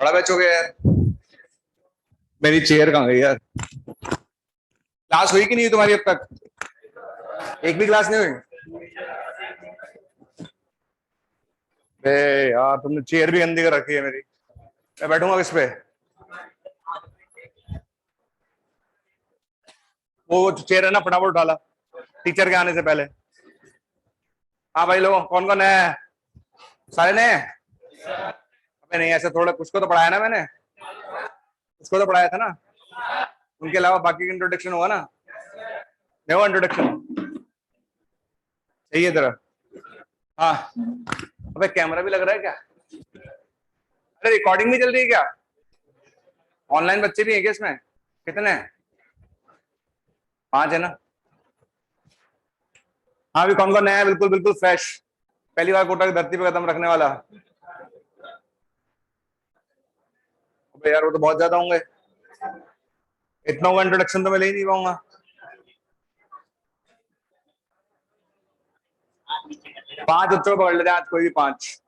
बड़ा बैच हो गया यार। मेरी चेयर कहाँ गई यार? क्लास हुई कि नहीं हुई तुम्हारी अब तक? एक भी क्लास नहीं हुई? बे यार, तुमने चेयर भी गंदी कर रखी है मेरी। मैं बैठूंगा किस पे? वो चेयर है ना, फटाफट उठा ला टीचर के आने से पहले। हाँ भाई, लोग कौन कौन है? सारे नए? अबे नहीं, ऐसे थोड़ा कुछ को तो पढ़ाया ना मैंने। उसको तो पढ़ाया था ना। उनके अलावा बाकी का इंट्रोडक्शन हुआ ना? नहीं हुआ इंट्रोडक्शन? चाहिए तेरा? हाँ। अबे कैमरा भी लग रहा है क्या? अरे रिकॉर्डिंग भी चल रही है क्या? ऑनलाइन बच्चे भी हैं क्या इसमें? कितने हैं? 5 है ना? हाँ, अभी कौन कौन नया है? बिल्कुल बिल्कुल फ्रेश, पहली बार कोटा की धरती पे कदम रखने वाला। अबे यार, वो तो बहुत ज्यादा होंगे। इतना का इंट्रोडक्शन तो मैं ले ही नहीं पाऊंगा। 5 बच्चों को पकड़ लेते हैं आज, कोई भी 5।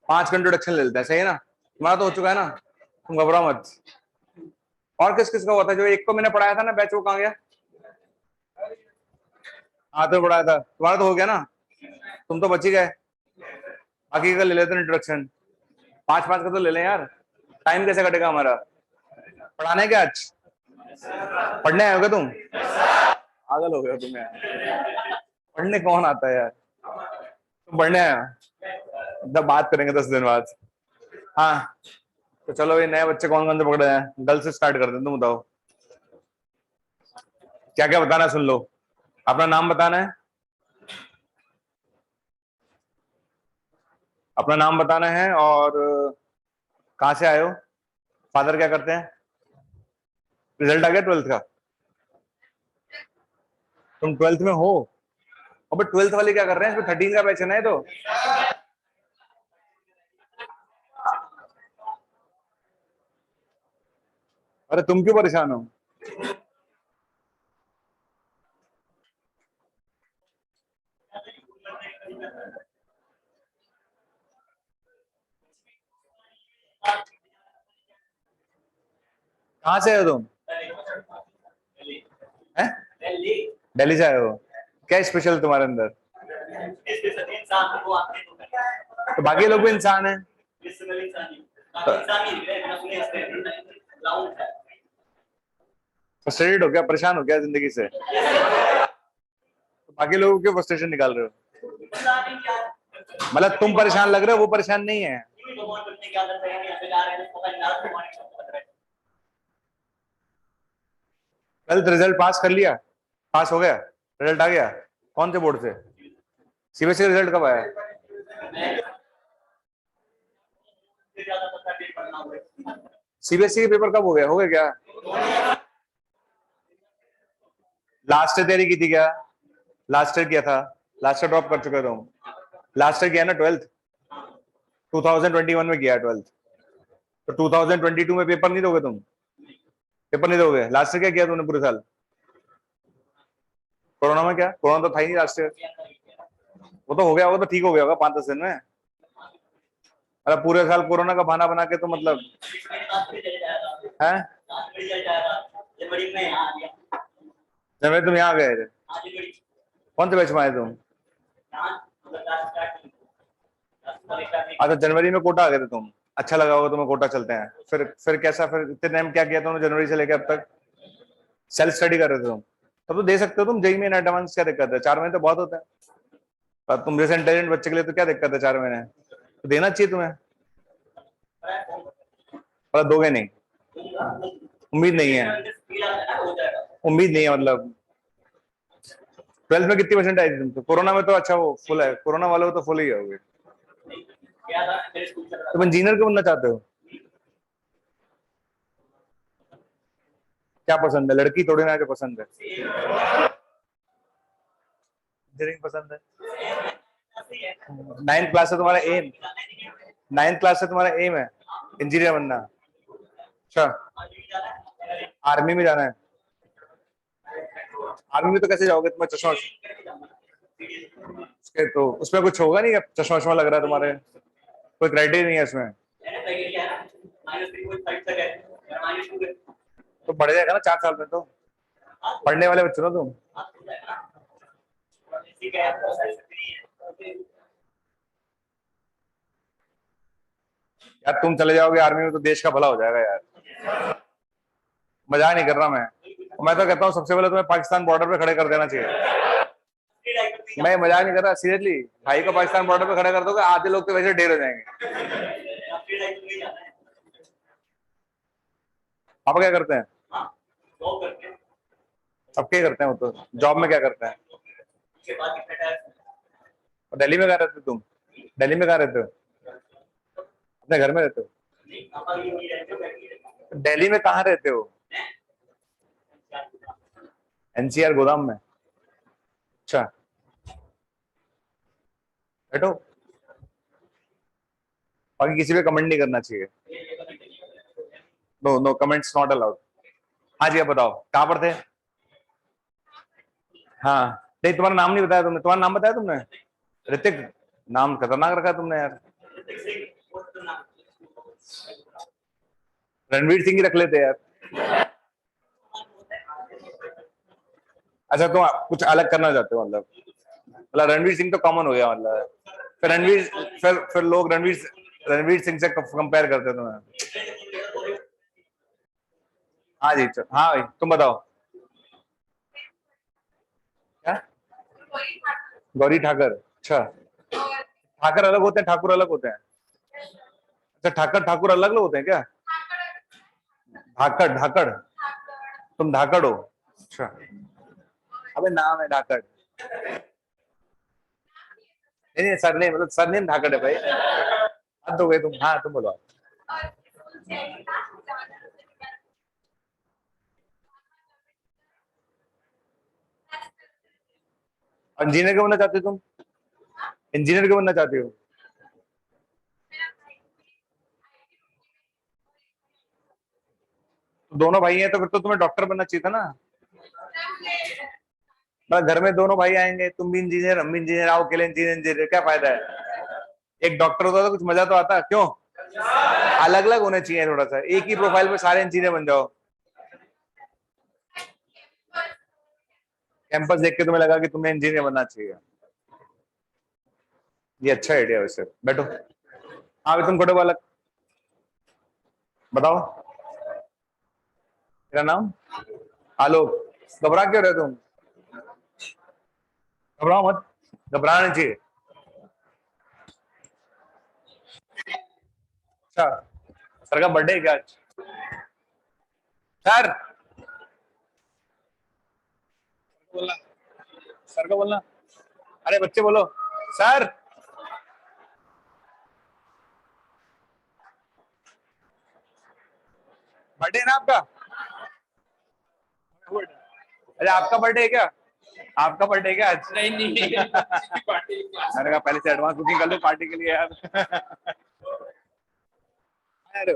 5 का इंट्रोडक्शन ले लेते हैं, सही है ना? तुम्हारा तो हो चुका है ना, तुम घबराओ मत। और किस किस का हुआ था? जो एक को मैंने पढ़ाया था ना बैच, वो कहाँ गया? हाँ तो पढ़ाया था, तुम्हारा तो हो गया ना, तुम तो बच ही गए। बाकी का ले लेते हैं इंट्रोडक्शन। 5 5 का तो ले लें यार, टाइम कैसे कटेगा हमारा? पढ़ाने क्या आज? पढ़ने आए होगे तुम? पागल हो गए हो तुम यार, पढ़ने कौन आता है यार? तुम पढ़ने आए हो? जब बात करेंगे 10 दिन बाद। हाँ, तो चलो भाई, नए बच्चे कौन कौन से पकड़े हैं? गर्ल से स्टार्ट करते हैं, तुम बताओ क्या क्या बताना है, सुन लो। अपना नाम बताना है, अपना नाम बताना है, और कहाँ से आए हो, फादर क्या करते हैं। रिजल्ट आ गया 12th का? तुम 12th में हो? अबे 12th वाले क्या कर रहे हैं? इसमें 13 का बैच है ना ये तो। अरे तुम क्यों परेशान हो? कहाँ से आए हो तुम? हैं? दिल्ली से आए हो? क्या स्पेशल तुम्हारे अंदर? तो बाकी लोग भी इंसान है। फ्रस्ट्रेटेड हो क्या? परेशान हो क्या जिंदगी से? तो बाकी लोगों के फ्रस्ट्रेशन निकाल रहे हो? मतलब तुम परेशान लग रहे हो, वो परेशान नहीं है। 12th रिजल्ट पास कर लिया? पास हो गया? रिजल्ट आ गया? कौन से बोर्ड से? सीबीएसई रिजल्ट कब आया? सीबीएसई के पेपर कब हो गया? हो गया क्या? लास्ट ईयर तैयारी की थी क्या? लास्ट ईयर किया था? लास्ट ईयर ड्रॉप कर चुके हो तुम? लास्ट ईयर किया ना 12th? 2021 में किया 12th? तो 2022 में पेपर नहीं दोगे तुम? पेपर नहीं दोगे? लास्ट ईयर क्या किया तुमने पूरे साल? कोरोना में क्या? कोरोना तो था ही नहीं लास्ट ईयर। वो तो हो गया, वो तो ठीक हो गया होगा 5 10 दिन में। मतलब पूरे साल कोरोना का बहाना बना के तो मतलब है। जनवरी तुम यहाँ गए थे? कौन से बैच में आए तुम? अच्छा, जनवरी में कोटा आ गए थे तुम। अच्छा लगा होगा तुम्हें, कोटा चलते हैं। फिर कैसा, फिर इतने टाइम क्या किया तुमने जनवरी से लेकर अब तक? सेल्फ स्टडी कर रहे थे तुम? तब तो दे सकते हो तुम जेईई में एडवांस, क्या दिक्कत है? 4 महीने तो बहुत होता है। और तुम जैसे इंटेलिजेंट बच्चे के लिए तो क्या दिक्कत है? 4 महीने तो देना चाहिए तुम्हें। पर दोगे नहीं? उम्मीद नहीं है? उम्मीद नहीं है मतलब? 12th में कितनी परसेंट आई थी तुमको? कोरोना में तो अच्छा वो फुल है, कोरोना वालों को तो फुल ही होगी। तुम इंजीनियर क्यों बनना चाहते हो? क्या पसंद है? लड़की थोड़ी ना जो पसंद है, इंजीनियरिंग पसंद है। 9th क्लास से तुम्हारा एम, 9th क्लास से तुम्हारा एम है इंजीनियर बनना? अच्छा, आर्मी में जाना है? आर्मी में तो कैसे जाओगे? तुम्हें चश्मा, तो उसमें कुछ होगा नहीं? चश्मा वश्मा लग रहा है तुम्हारे, कोई क्राइटेरिया नहीं है इसमें? तो बढ़ जाएगा ना 4 साल में, तो पढ़ने वाले बच्चे हो तुम। यार तुम चले जाओगे आर्मी में तो देश का भला हो जाएगा यार, मजाक नहीं कर रहा मैं तो कहता हूँ सबसे पहले तुम्हें पाकिस्तान बॉर्डर पे खड़े कर देना चाहिए। मैं मजाक नहीं कर रहा, सीरियसली। भाई को पाकिस्तान बॉर्डर पे खड़ा कर दोगे, आधे लोग तो वैसे ढेर हो जाएंगे। आप क्या करते हैं? अब क्या करते हैं? वो तो जॉब में क्या करते हैं? दिल्ली में कहाँ रहते हो तुम? दिल्ली में कहाँ रहते हो? अपने घर में रहते हो? दिल्ली में कहाँ रहते हो? एनसीआर गोदाम में। अच्छा, बैठो। बाकी किसी पे कमेंट नहीं करना चाहिए। No no comments not allowed. हाँ जी, आप बताओ कहाँ पर थे? हाँ, नहीं तुम्हारा नाम नहीं बताया तुमने। तुम्हारा नाम बताया तुमने? ऋतिक। नाम खतरनाक रखा तुमने यार। रणवीर सिंह ही रख लेते यार। अच्छा, तुम कुछ अलग करना चाहते हो मतलब रणवीर सिंह तो कॉमन हो गया मतलब। फिर फिर लोग रणवीर सिंह से कंपेयर करते हैं तुम्हें। हाँ जी, हाँ भाई तुम बताओ। क्या? गौरी ठाकर? अच्छा, ठाकर अलग होते हैं, ठाकुर अलग होते हैं? अच्छा, ठाकर ठाकुर अलग अलग होते हैं क्या? धाकड़ धाकड़? तुम धाकड़ हो? अच्छा, अबे नाम है धाकड़। नहीं नहीं, सरनेम मतलब सरनेम धाकड़ है भाई। हद हो गए तुम। हाँ तुम बोलो। इंजीनियर क्यों बनना चाहते हो तुम? इंजीनियर क्यों बनना चाहते हो? तो दोनों भाई हैं तो फिर तो तुम्हें डॉक्टर बनना चाहिए था ना। मतलब घर में दोनों भाई आएंगे, तुम भी इंजीनियर हम भी इंजीनियर, आओ अकेले इंजीनियर इंजीनियर क्या फायदा है? एक डॉक्टर होता तो कुछ मजा तो आता। क्यों? अलग अलग होने चाहिए थोड़ा सा, एक ही प्रोफाइल में सारे इंजीनियर बन जाओ। कैंपस देख के तुम्हें लगा कि तुम्हें इंजीनियर बनना चाहिए। ये अच्छा आइडिया वैसे। बैठो। हाँ तुम खड़े बालक, बताओ। मेरा नाम आलोक। घबरा क्यों रहे तुम? घबराओ मत, घबराना चाहिए। अच्छा, सर का बर्थडे है क्या आज? सर बोलना, सर का बोलना। अरे बच्चे बोलो सर। बर्थडे है ना आपका? अरे आपका बर्थडे है क्या? आपका बर्थडे है क्या आज? नहीं नहीं मैंने कहा पहले से एडवांस बुकिंग कर लो पार्टी के लिए यार। अरे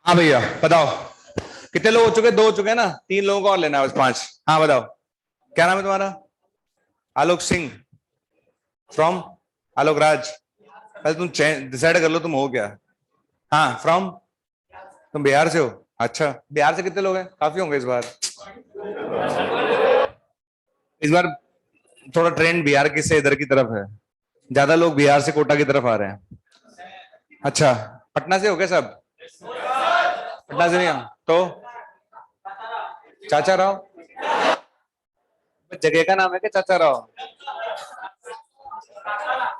हाँ भैया बताओ, कितने लोग हो चुके? 2 हो चुके हैं ना, 3 लोगों को और लेना है बस, 5। हाँ बताओ, क्या नाम है तुम्हारा? आलोक सिंह। फ्रॉम? आलोक राज। पहले तुम डिसाइड कर लो तुम हो क्या। हाँ फ्रॉम? तुम बिहार से हो? अच्छा, बिहार से कितने लोग हैं? काफी होंगे इस बार। इस बार थोड़ा ट्रेंड बिहार की से इधर की तरफ है, ज्यादा लोग बिहार से कोटा की तरफ आ रहे हैं। अच्छा, पटना से हो गए सब? पटना से नहीं हम तो। चाचा राव? जगह का नाम है क्या चाचा राव?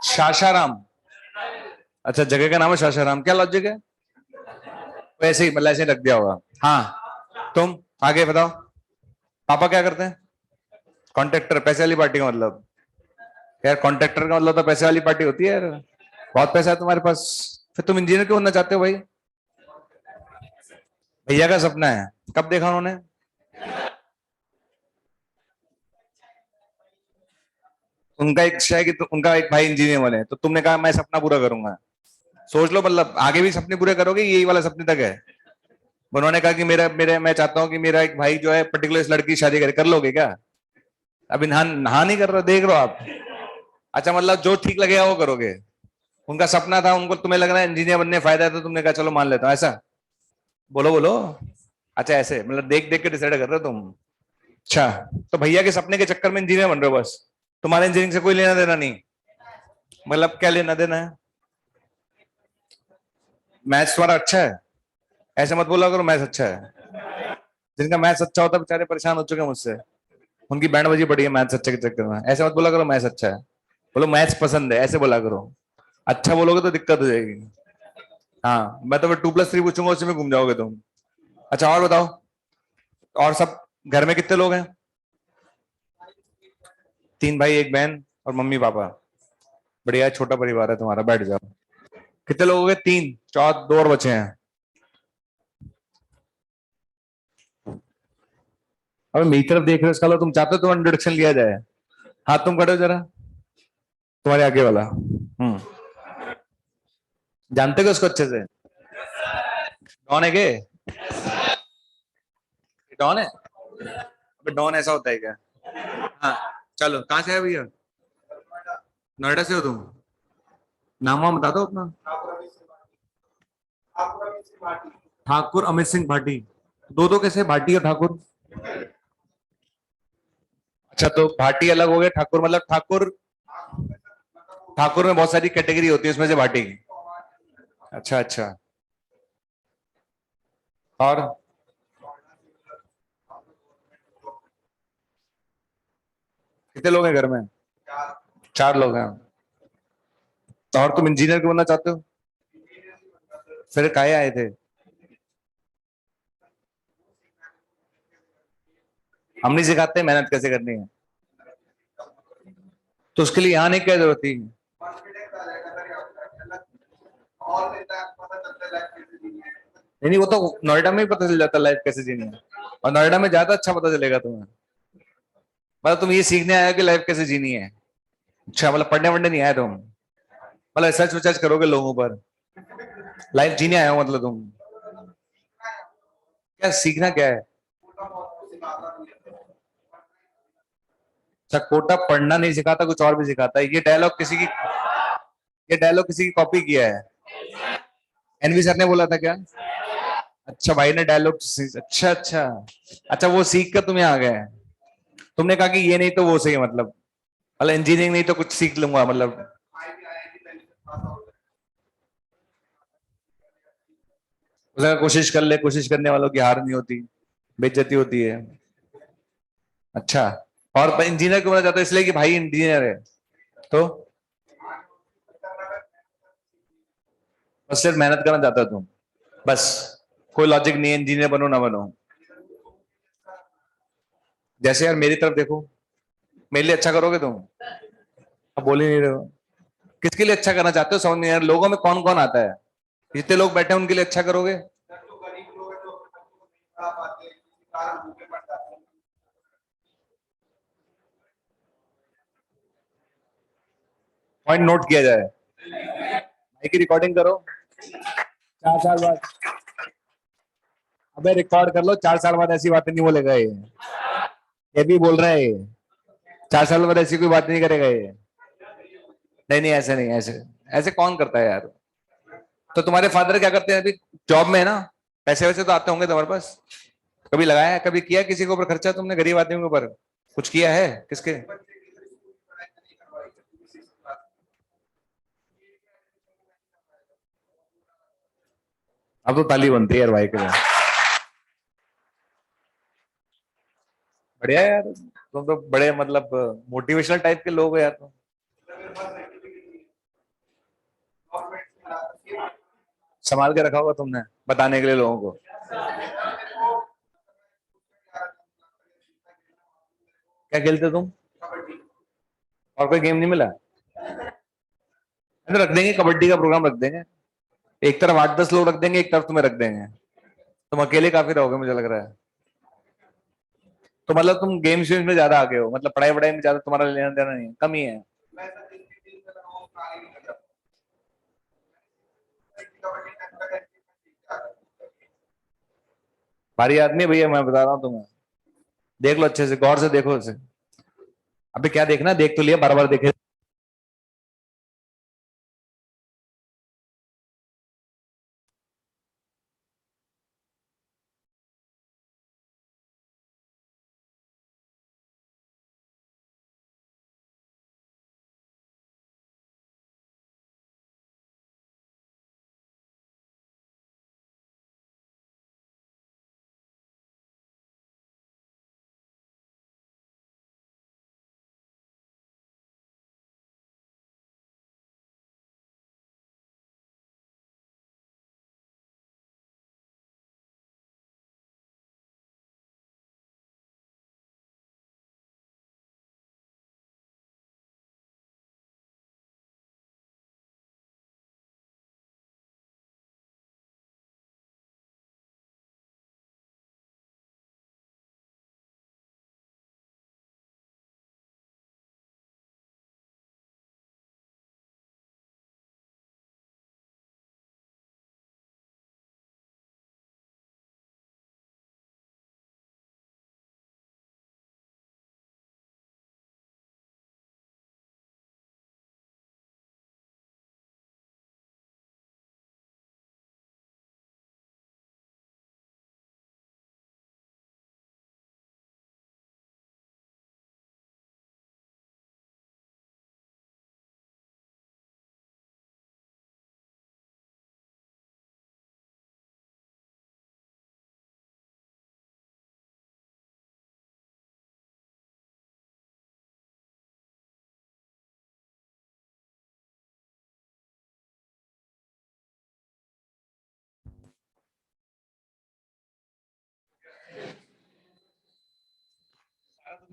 शाशाराम? अच्छा, जगह का नाम है शाशाराम, क्या लॉजिक है? वैसे ही मतलब ऐसे ही रख दिया होगा। हाँ तुम आगे बताओ। पापा क्या करते हैं? कॉन्ट्रैक्टर? पैसे वाली पार्टी का मतलब? यार कॉन्ट्रैक्टर का मतलब तो पैसे वाली पार्टी होती है यार। बहुत पैसा है तुम्हारे पास, फिर तुम इंजीनियर क्यों बनना चाहते हो भाई? भैया का सपना है, कब देखा उन्होंने? उनका एक है कि उनका एक भाई इंजीनियर बने, तो तुमने कहा मैं सपना पूरा करूंगा। सोच लो, मतलब आगे भी सपने पूरे करोगे, यही वाला सपने तक है? उन्होंने कहा कि मेरा मेरे मैं चाहता हूँ कि मेरा एक भाई जो है पर्टिकुलर इस लड़की की शादी करे, कर लोगे क्या? अभी नहा नहा नहीं कर रहे, देख रहे हो आप? अच्छा, मतलब जो ठीक लगेगा वो करोगे। उनका सपना था, उनको तुम्हें लग रहा है इंजीनियर बनने फायदा है, तो तुमने कहा चलो मान लेता हूँ, ऐसा? बोलो बोलो। अच्छा, ऐसे मतलब देख देख के डिसाइड कर रहे हो तुम? अच्छा, तो भैया के सपने के चक्कर में इंजीनियर बन रहे हो बस? तुम्हारे इंजीनियरिंग से कोई लेना देना नहीं? मतलब क्या लेना देना है? मैथ्स तुम्हारा अच्छा है? ऐसे मत बोला करो मैथ्स अच्छा है। जिनका मैथ्स अच्छा होता है बेचारे परेशान हो चुके हैं मुझसे, उनकी बैंड बजी पड़ी है मैथ्स अच्छे के चक्कर में। ऐसे मत बोला करो मैथ्स अच्छा है, बोलो मैथ्स पसंद है, ऐसे बोला करो। अच्छा बोलोगे तो दिक्कत हो जाएगी। हाँ, मैं तो फिर 2+3 पूछूंगा, उसी में घूम जाओगे तुम। अच्छा, और बताओ, और सब घर में कितने लोग हैं? 3 भाई 1 बहन और मम्मी पापा। बढ़िया है, छोटा परिवार है तुम्हारा, बैठ जाओ। कितने लोग हो गए? 3, 4, 2 और बचे हैं। अब मेरी तरफ देख रहे हो इसका लो, तुम चाहते हो तुम्हारा इंट्रोडक्शन लिया जाए? हाथ तुम करो जरा, तुम्हारे आगे वाला। जानते हो उसको अच्छे से? डॉन है के? डॉन है? अबे डॉन ऐसा होता है क्या? हाँ, चलो कहाँ से है भैया? नोएडा से हो तुम? नाम वाम बता दो अपना। ठाकुर अमित सिंह भाटी। दो दो कैसे, भाटी और ठाकुर? अच्छा, तो भाटी अलग हो गए, ठाकुर मतलब ठाकुर। ठाकुर में बहुत सारी कैटेगरी होती है, उसमें से भाटी। अच्छा अच्छा। और कितने लोग हैं घर में? 4 लोग हैं। तो और तुम इंजीनियर क्यों बनना चाहते हो? फिर काहे आए थे? हम नहीं सिखाते मेहनत कैसे करनी है? तो उसके लिए यहाँ नहीं क्या जरूरत थी? नहीं नहीं, वो तो नोएडा में ही पता चल जाता लाइफ कैसे जीनी है। और नोएडा में ज्यादा अच्छा पता चलेगा तुम्हें। मतलब तुम ये सीखने आए हो कि लाइफ कैसे जीनी है? अच्छा, मतलब पढ़ने वढ़ने नहीं आए तुम? मतलब रिसर्च विचर्च करोगे लोगों पर? लाइफ जीने आए हो मतलब तुम? क्या सीखना क्या है? अच्छा, कोटा पढ़ना नहीं सिखाता, कुछ और भी सिखाता है? ये डायलॉग किसी की कॉपी किया है? एनवी सर ने बोला था क्या? अच्छा, भाई ने डायलॉग। अच्छा अच्छा। अच्छा, वो सीख कर तुम यहाँ आ गए? तुमने कहा कि ये नहीं तो वो सही, मतलब इंजीनियरिंग नहीं तो कुछ सीख लूंगा मतलब? उसने कहा, कोशिश कर ले, कोशिश करने वालों की हार नहीं होती, बेइज्जती होती है। अच्छा, और इंजीनियर क्यों बनना चाहते हो? इसलिए कि भाई इंजीनियर है? तो बस सिर्फ मेहनत करना चाहता तुम? बस, कोई लॉजिक नहीं है, इंजीनियर बनो ना बनो? जैसे यार मेरी तरफ देखो, मेरे लिए अच्छा करोगे तुम? अब बोल ही नहीं रहे हो। किसके लिए अच्छा करना चाहते हो समझ नहीं यार, लोगों में कौन कौन आता है? जितने लोग बैठे हैं उनके लिए अच्छा करोगे? पॉइंट नोट किया जाए। भाई की रिकॉर्डिंग करो। 4 साल बाद, अबे रिकॉर्ड कर लो, 4 साल बाद ऐसी बातें नहीं बोलेगा ये भी बोल रहा है ये। 4 साल बाद ऐसी कोई बात नहीं करेगा ये। नहीं नहीं, ऐसे नहीं, ऐसे ऐसे कौन करता है यार? तो तुम्हारे फादर क्या करते हैं अभी? जॉब में है ना? पैसे वैसे तो आते होंगे तुम्हारे पास? कभी लगाया है, कभी किया किसी के ऊपर खर्चा तुमने, गरीब आदमियों के ऊपर? कुछ किया है? किसके? अब तो ताली बनती है यार भाई के लिए। बढ़िया है यार, तुम तो बड़े मतलब मोटिवेशनल टाइप के लोग हो यार तुम। संभाल के रखा होगा तुमने बताने के लिए लोगों को। क्या खेलते हो तुम? और कोई गेम नहीं मिला? रख देंगे, कबड्डी का प्रोग्राम रख देंगे। एक तरफ 8-10 लोग रख देंगे, एक तरफ तुम्हें रख देंगे। तुम अकेले काफी रहोगे मुझे लग रहा है। तो मतलब तुम गेम्स वेम्स में ज्यादा आगे हो, मतलब पढ़ाई वढ़ाई में ज्यादा तुम्हारा लेना देना नहीं है, कम ही है? भारी आदमी है भैया, मैं बता रहा हूँ तुम्हें। देख लो अच्छे से, गौर से देखो उसे। अबे क्या देखना, देख तो लिया, बार बार देखे।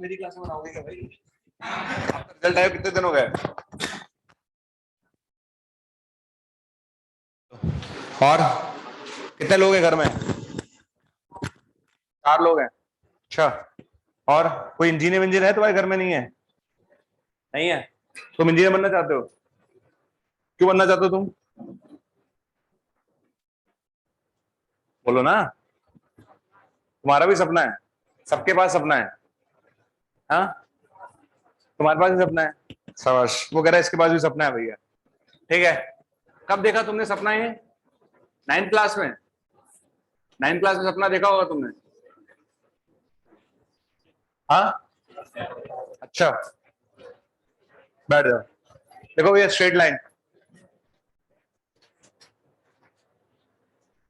मेरी क्लास में बनाओगे क्या भाई? आपका रिजल्ट आया कितने दिन हो गए? और कितने लोग हैं घर में? 4 लोग हैं। अच्छा। और कोई इंजीनियर इंजीनियर है तुम्हारे घर में? नहीं है? नहीं है? तुम इंजीनियर बनना चाहते हो? क्यों बनना चाहते हो तुम? बोलो ना। तुम्हारा भी सपना है? सबके पास सपना है। हाँ, तुम्हारे पास भी सपना है। शाबाश, वो कह रहा है इसके पास भी सपना है भैया। ठीक है। कब देखा तुमने सपना ये? 9th क्लास में? 9th क्लास में सपना देखा होगा तुमने। हाँ। अच्छा, बैठ जाओ। देखो भैया, स्ट्रेट लाइन।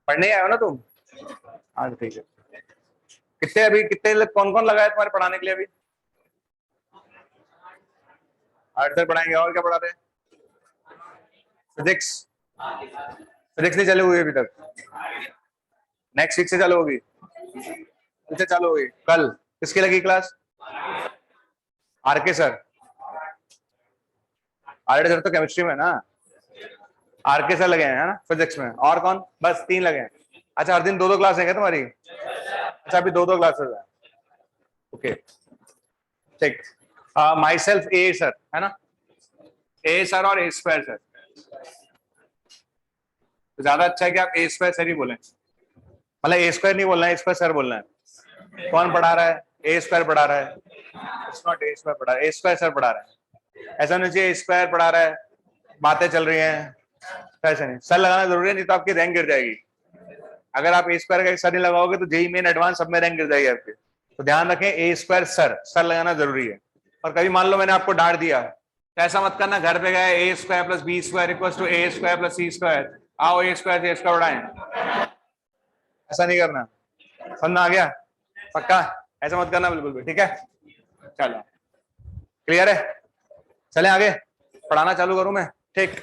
पढ़ने आए हो ना तुम? हाँ ठीक है। कितने अभी, कितने कौन कौन लगा है तुम्हारे पढ़ाने के लिए अभी? आर्ट सर पढ़ाएंगे, और क्या पढ़ा रहे हैं? फिजिक्स? फिजिक्स नहीं चालू हुई अभी तक? नेक्स्ट वीक से चालू होगी? किससे चालू होगी? कल? किसकी लगी क्लास? आर के सर? आर के सर तो केमिस्ट्री में ना। आर के सर लगे हैं ना फिजिक्स में, और कौन? बस 3 लगे हैं। अच्छा, हर दिन 2-2 क्लास है क्या तुम्हारी? अच्छा, अभी 2-2 क्लासेस है। ओके, ठीक। माई सेल्फ ए सर है ना? ए सर और ए स्क्वायर सर। तो ज्यादा अच्छा है कि आप ए स्क्वायर सर ही बोलें। मतलब ए स्क्वायर नहीं बोलना है, ए स्क्वायर सर बोलना है। कौन पढ़ा रहा है? ए स्क्वायर पढ़ा रहा है। इट्स नॉट ए स्क्वायर पढ़ा रहा है, ए स्क्वायर सर पढ़ा रहा है। ऐसा नहीं चाहिए ए स्क्वायर पढ़ा रहा है, बातें चल रही हैं। ऐसा नहीं, सर लगाना जरूरी है, नहीं तो आपकी रैंक गिर जाएगी। अगर आप ए स्क्वायर का एक सर नहीं लगाओगे तो जेई मेन एडवांस सब में रैंक गिर जाएगी आपकी। तो ध्यान रखें, ए स्क्वायर सर, सर लगाना जरूरी है। और कभी मान लो मैंने आपको डांट दिया, तो ऐसा मत करना घर पे गए A square plus B square equal to A square plus C square, आओ ए स्क्वायर से ए स्क्वायर उड़ाएं। ऐसा नहीं करना। समझ आ गया? पक्का? ऐसा मत करना बिल्कुल भी, ठीक है? चलो, क्लियर है? चलें आगे, पढ़ाना चालू करूं मैं? ठीक।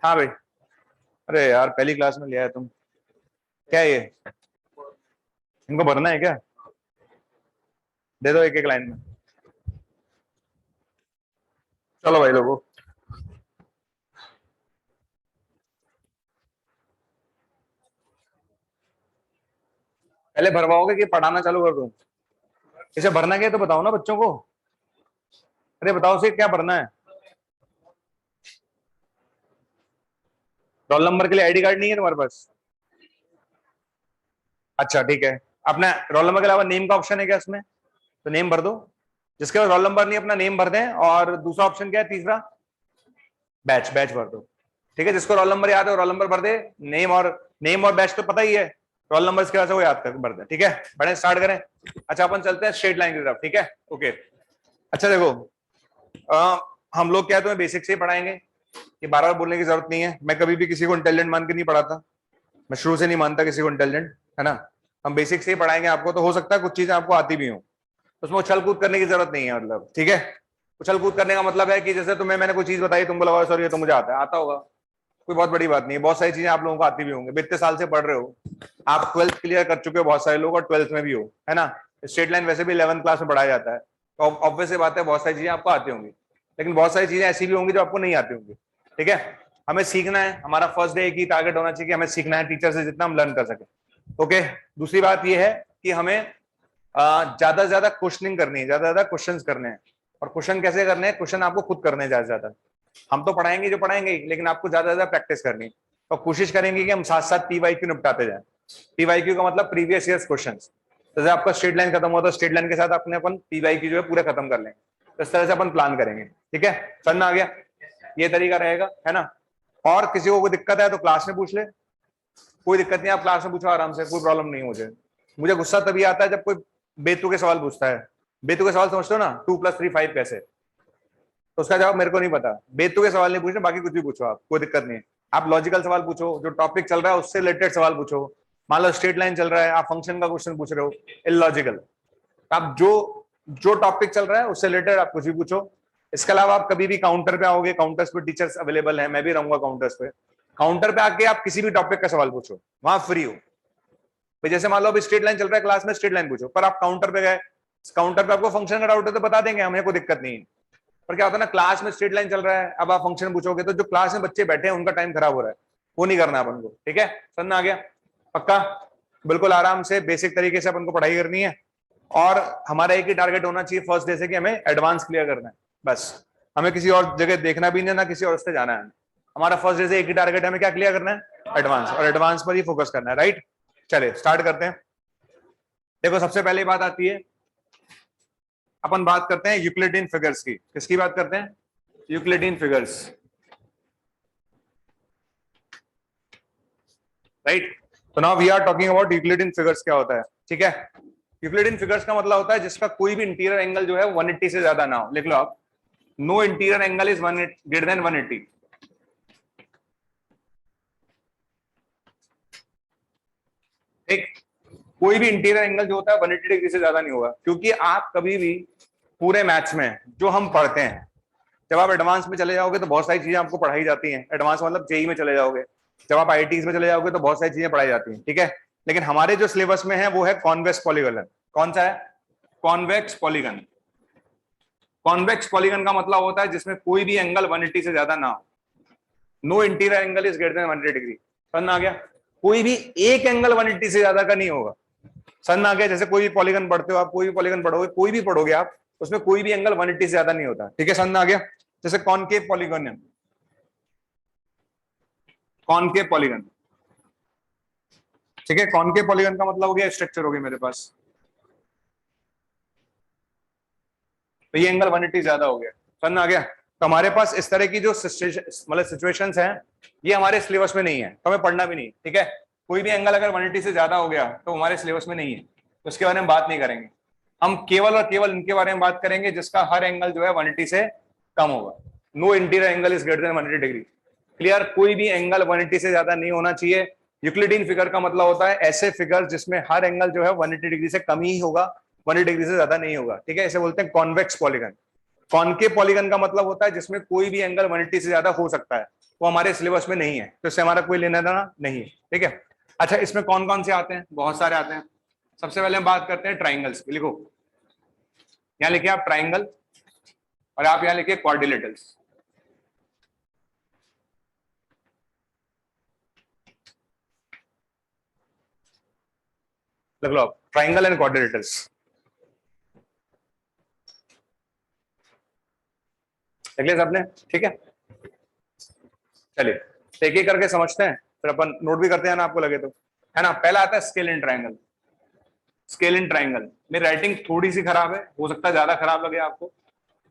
हाँ भाई। अरे यार, पहली क्लास में लिया है तुम। क्या है ये? इनको भरना है क्या? दे दो एक एक लाइन में। चलो भाई लोगों, पहले भरवाओगे कि पढ़ाना चालू कर दूं? इसे भरना क्या है तो बताओ ना बच्चों को। अरे बताओ से क्या भरना है? रोल नंबर के लिए आईडी कार्ड नहीं है तुम्हारे पास? अच्छा ठीक है। अपना रोल नंबर के अलावा नेम का ऑप्शन है क्या इसमें? तो नेम भर दो। जिसके पास रोल नंबर नहीं अपना नेम भर दें। और दूसरा ऑप्शन क्या है तीसरा? बैच, बैच भर दो। ठीक है, जिसको रोल नंबर याद है रोल नंबर भर दे। नेम और बैच तो पता ही है, रोल नंबर इसके वजह से वो याद कर भर दे। ठीक है, बढ़े स्टार्ट करें। अच्छा अपन चलते हैं स्ट्रेट लाइन की तरफ। ठीक है, ओके। अच्छा देखो, हम लोग क्या है तुम्हें बेसिक से ही पढ़ाएंगे, कि बार बार बोलने की जरूरत नहीं है। मैं कभी भी किसी को इंटेलिजेंट मान के नहीं पढ़ाता, मैं शुरू से नहीं मानता किसी को इंटेलिजेंट, है ना। हम बेसिक से ही पढ़ाएंगे आपको। तो हो सकता है कुछ चीजें आपको आती भी हो, उसमें उछल कूद करने की जरूरत नहीं है। मतलब ठीक है, उछल कूद करने का मतलब है कि जैसे तुम्हें मैंने कोई चीज बताई, तुम बोला सॉरी ये तो मुझे आता है, आता होगा, कोई बहुत बड़ी बात नहीं है। बहुत सारी चीजें आप लोगों को आती भी होंगी, इतने साल से पढ़ रहे हो आप, 12th क्लियर कर चुके हो बहुत सारे लोग, और 12th में भी हो, है ना। स्ट्रेट लाइन वैसे भी 11th क्लास में पढ़ाया जाता है, तो ऑब्वियस बात है बहुत सारी चीजें आपको आती होंगी। लेकिन बहुत सारी चीजें ऐसी भी होंगी जो आपको नहीं आती होंगी। ठीक है, हमें सीखना है। हमारा फर्स्ट डे की टारगेट होना चाहिए कि हमें सीखना है टीचर से जितना हम लर्न कर सके। ओके, दूसरी बात यह है कि हमें ज्यादा से ज्यादा क्वेश्चनिंग करनी है, ज्यादा से ज्यादा क्वेश्चन करने हैं। और क्वेश्चन कैसे करने हैं? क्वेश्चन आपको खुद करने हैं ज्यादा से ज्यादा। हम तो पढ़ाएंगे जो पढ़ाएंगे, लेकिन आपको ज्यादा से ज्यादा प्रैक्टिस करनी है। और कोशिश करेंगे कि हम साथ साथ पीवाईक्यू निपटाते जाएं। पीवाईक्यू का मतलब प्रीवियस ईयर्स क्वेश्चन। जैसे आपका स्ट्रेट लाइन खत्म हुआ तो स्ट्रेट लाइन के साथ अपने अपन पीवाईक्यू जो है पूरे खत्म कर लेंगे। तो इस तरह से अपन प्लान करेंगे। ठीक है, समझ में आ गया? ये तरीका रहेगा, है ना। और किसी को कोई दिक्कत है तो क्लास में पूछ ले, कोई दिक्कत नहीं, आप क्लास में पूछो आराम से, कोई प्रॉब्लम नहीं। मुझे गुस्सा तभी आता है जब कोई बेतुके सवाल पूछता है। बेतुके सवाल समझते हो ना, 2+3=5 कैसे, तो उसका जवाब मेरे को नहीं पता। बेतुके सवाल नहीं पूछना, बाकी कुछ भी पूछो आप, कोई दिक्कत नहीं है। आप लॉजिकल सवाल पूछो, जो टॉपिक चल रहा है उससे रिलेटेड सवाल पूछो। मान लो स्ट्रेट लाइन चल रहा है, आप फंक्शन का क्वेश्चन पूछ रहे हो, इलॉजिकल, आप जो जो टॉपिक चल रहा है उससे रिलेटेड आप कुछ भी पूछो। इसके अलावा आप कभी भी काउंटर पे आओगे, काउंटर्स पे टीचर्स अवेलेबल हैं, मैं भी रहूंगा काउंटर्स पे। काउंटर पे आके आप किसी भी टॉपिक का सवाल पूछो, वहां फ्री हो। जैसे मान लो अभी स्ट्रेट लाइन चल रहा है क्लास में, स्ट्रेट लाइन पूछो, पर आप काउंटर पे गए, काउंटर पे आपको फंक्शन का डाउट है तो बता देंगे, हमें कोई दिक्कत नहीं है। पर क्या होता है ना, क्लास में स्ट्रेट लाइन चल रहा है, अब आप फंक्शन पूछोगे तो जो क्लास में बच्चे बैठे हैं उनका टाइम खराब हो रहा है, वो नहीं करना अपन को। ठीक है, समझ आ गया? पक्का? बिल्कुल आराम से बेसिक तरीके से अपन को पढ़ाई करनी है। और हमारा एक ही टारगेट होना चाहिए फर्स्ट डे से कि हमें एडवांस क्लियर करना है, बस। हमें किसी और जगह देखना भी नहीं, ना किसी और से जाना है। हमारा फर्स्ट डे से एक ही टारगेट है, हमें क्या क्लियर करना है? एडवांस, और एडवांस पर ही फोकस करना है। राइट, चलिए स्टार्ट करते हैं। देखो सबसे पहले बात आती है, अपन बात करते हैं यूक्लिडियन फिगर्स की। किसकी बात करते हैं? Euclidean figures. राइट, तो now we are talking about Euclidean figures. क्या होता है? ठीक है, यूक्लिडियन फिगर्स का मतलब होता है जिसका कोई भी इंटीरियर एंगल जो है 180 से ज्यादा ना हो। लिख लो आप, no interior angle is greater than 180। ठीक, कोई भी इंटीरियर एंगल जो होता है 180 डिग्री से ज्यादा नहीं होगा। क्योंकि आप कभी भी पूरे मैथ्स में जो हम पढ़ते हैं, जब आप एडवांस में चले जाओगे तो बहुत सारी चीजें आपको पढ़ाई जाती हैं। एडवांस मतलब जेई में चले जाओगे, जब आप आईआईटीज में चले जाओगे तो बहुत सारी चीजें पढ़ाई जाती हैं। ठीक है, लेकिन हमारे जो सिलेबस में है वो है कॉन्वेक्स पॉलीगन। कौन सा है? Convex polygon. कॉन्वेक्स पॉलीगन का मतलब होता है जिसमें कोई भी एंगल 180 से ज्यादा ना हो। No interior angle is greater than 180 degree. समझ आ गया? कोई भी एक एंगल 180 से ज्यादा का नहीं होगा। समझ आ गया? जैसे कोई भी पॉलीगन पढ़ते हो आप, कोई भी पॉलीगन पढ़ोगे, कोई भी पढ़ोगे आप, उसमें कोई भी एंगल 180 से ज्यादा नहीं होता। ठीक है, समझ आ गया? जैसे कॉनकेव पॉलीगन है, कॉनकेव पॉलीगन। ठीक है, कॉनकेव पॉलीगन का मतलब हो गया स्ट्रक्चर हो गया मेरे पास, तो ये एंगल 180 ज्यादा हो गया। समझ आ गया? तो हमारे पास इस तरह की जो मतलब सिचुएशंस हैं, ये हमारे सिलेबस में नहीं है, तो हमें पढ़ना भी नहीं। ठीक है, कोई भी एंगल अगर 180 से ज्यादा हो गया तो हमारे सिलेबस में नहीं है, तो उसके बारे में बात नहीं करेंगे। हम केवल और केवल इनके बारे में बात करेंगे जिसका हर एंगल जो है 180 से कम होगा। No interior angle is greater than 180 degree. Clear? कोई भी एंगल 180 से ज्यादा नहीं होना चाहिए। यूक्लिडियन फिगर का मतलब होता है ऐसे फिगर जिसमें हर एंगल जो है 180 डिग्री से कम ही होगा, 180 डिग्री से ज्यादा नहीं होगा। ठीक है, इसे बोलते हैं कॉन्वेक्स पॉलीगन। कॉनकेव पॉलीगन का मतलब होता है जिसमें कोई भी एंगल 180 से ज्यादा हो सकता है, वो हमारे सिलेबस में नहीं है, तो इससे हमारा कोई लेना देना नहीं है। ठीक है, अच्छा इसमें कौन कौन से आते हैं? बहुत सारे आते हैं। सबसे पहले हम बात करते हैं ट्राइंगल्स की। लिखो, यहां लिखिए आप ट्राइंगल, और आप यहां लिखिए क्वाड्रिलेटरल्स। लिख लो आप ट्राइंगल एंड क्वाड्रिलेटरल्स। लिख लिया सबने? ठीक है, चलिए एक एक करके समझते हैं, फिर अपन नोट भी करते हैं ना आपको लगे तो, है ना। पहला आता है scale in triangle. Scale in triangle. मेरी राइटिंग थोड़ी सी खराब है, हो सकता है ज्यादा खराब लगे आपको,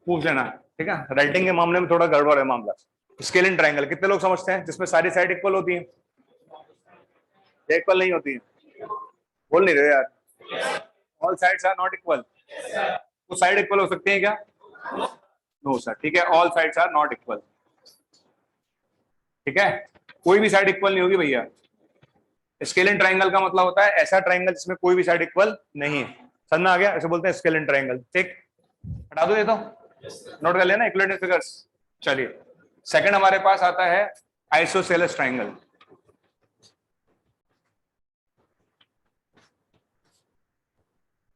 पूछ लेना, ठीक है। राइटिंग के मामले में थोड़ा गड़बड़ है मामला। स्केल इन ट्राइंगल कितने लोग समझते हैं, जिसमें सारी साइड इक्वल होती है, इक्वल नहीं होती है, बोल नहीं रहे यार। All sides are not equal. तो साइड इक्वल हो सकती है क्या? नो सर, ठीक है, all sides are not equal, ठीक है, कोई भी साइड इक्वल नहीं होगी भैया। स्केल इन ट्राइंगल का मतलब होता है ऐसा ट्राइंगल जिसमें कोई भी साइड इक्वल नहीं है। समझ में आ गया? ऐसे बोलते हैं स्केल इन ट्राइंगल। ठीक, हटा दो ये तो, नोट कर लेना इक्विलेटरल फिगर्स। चलिए, सेकंड हमारे पास आता है आइसोसेलेस ट्राइंगल।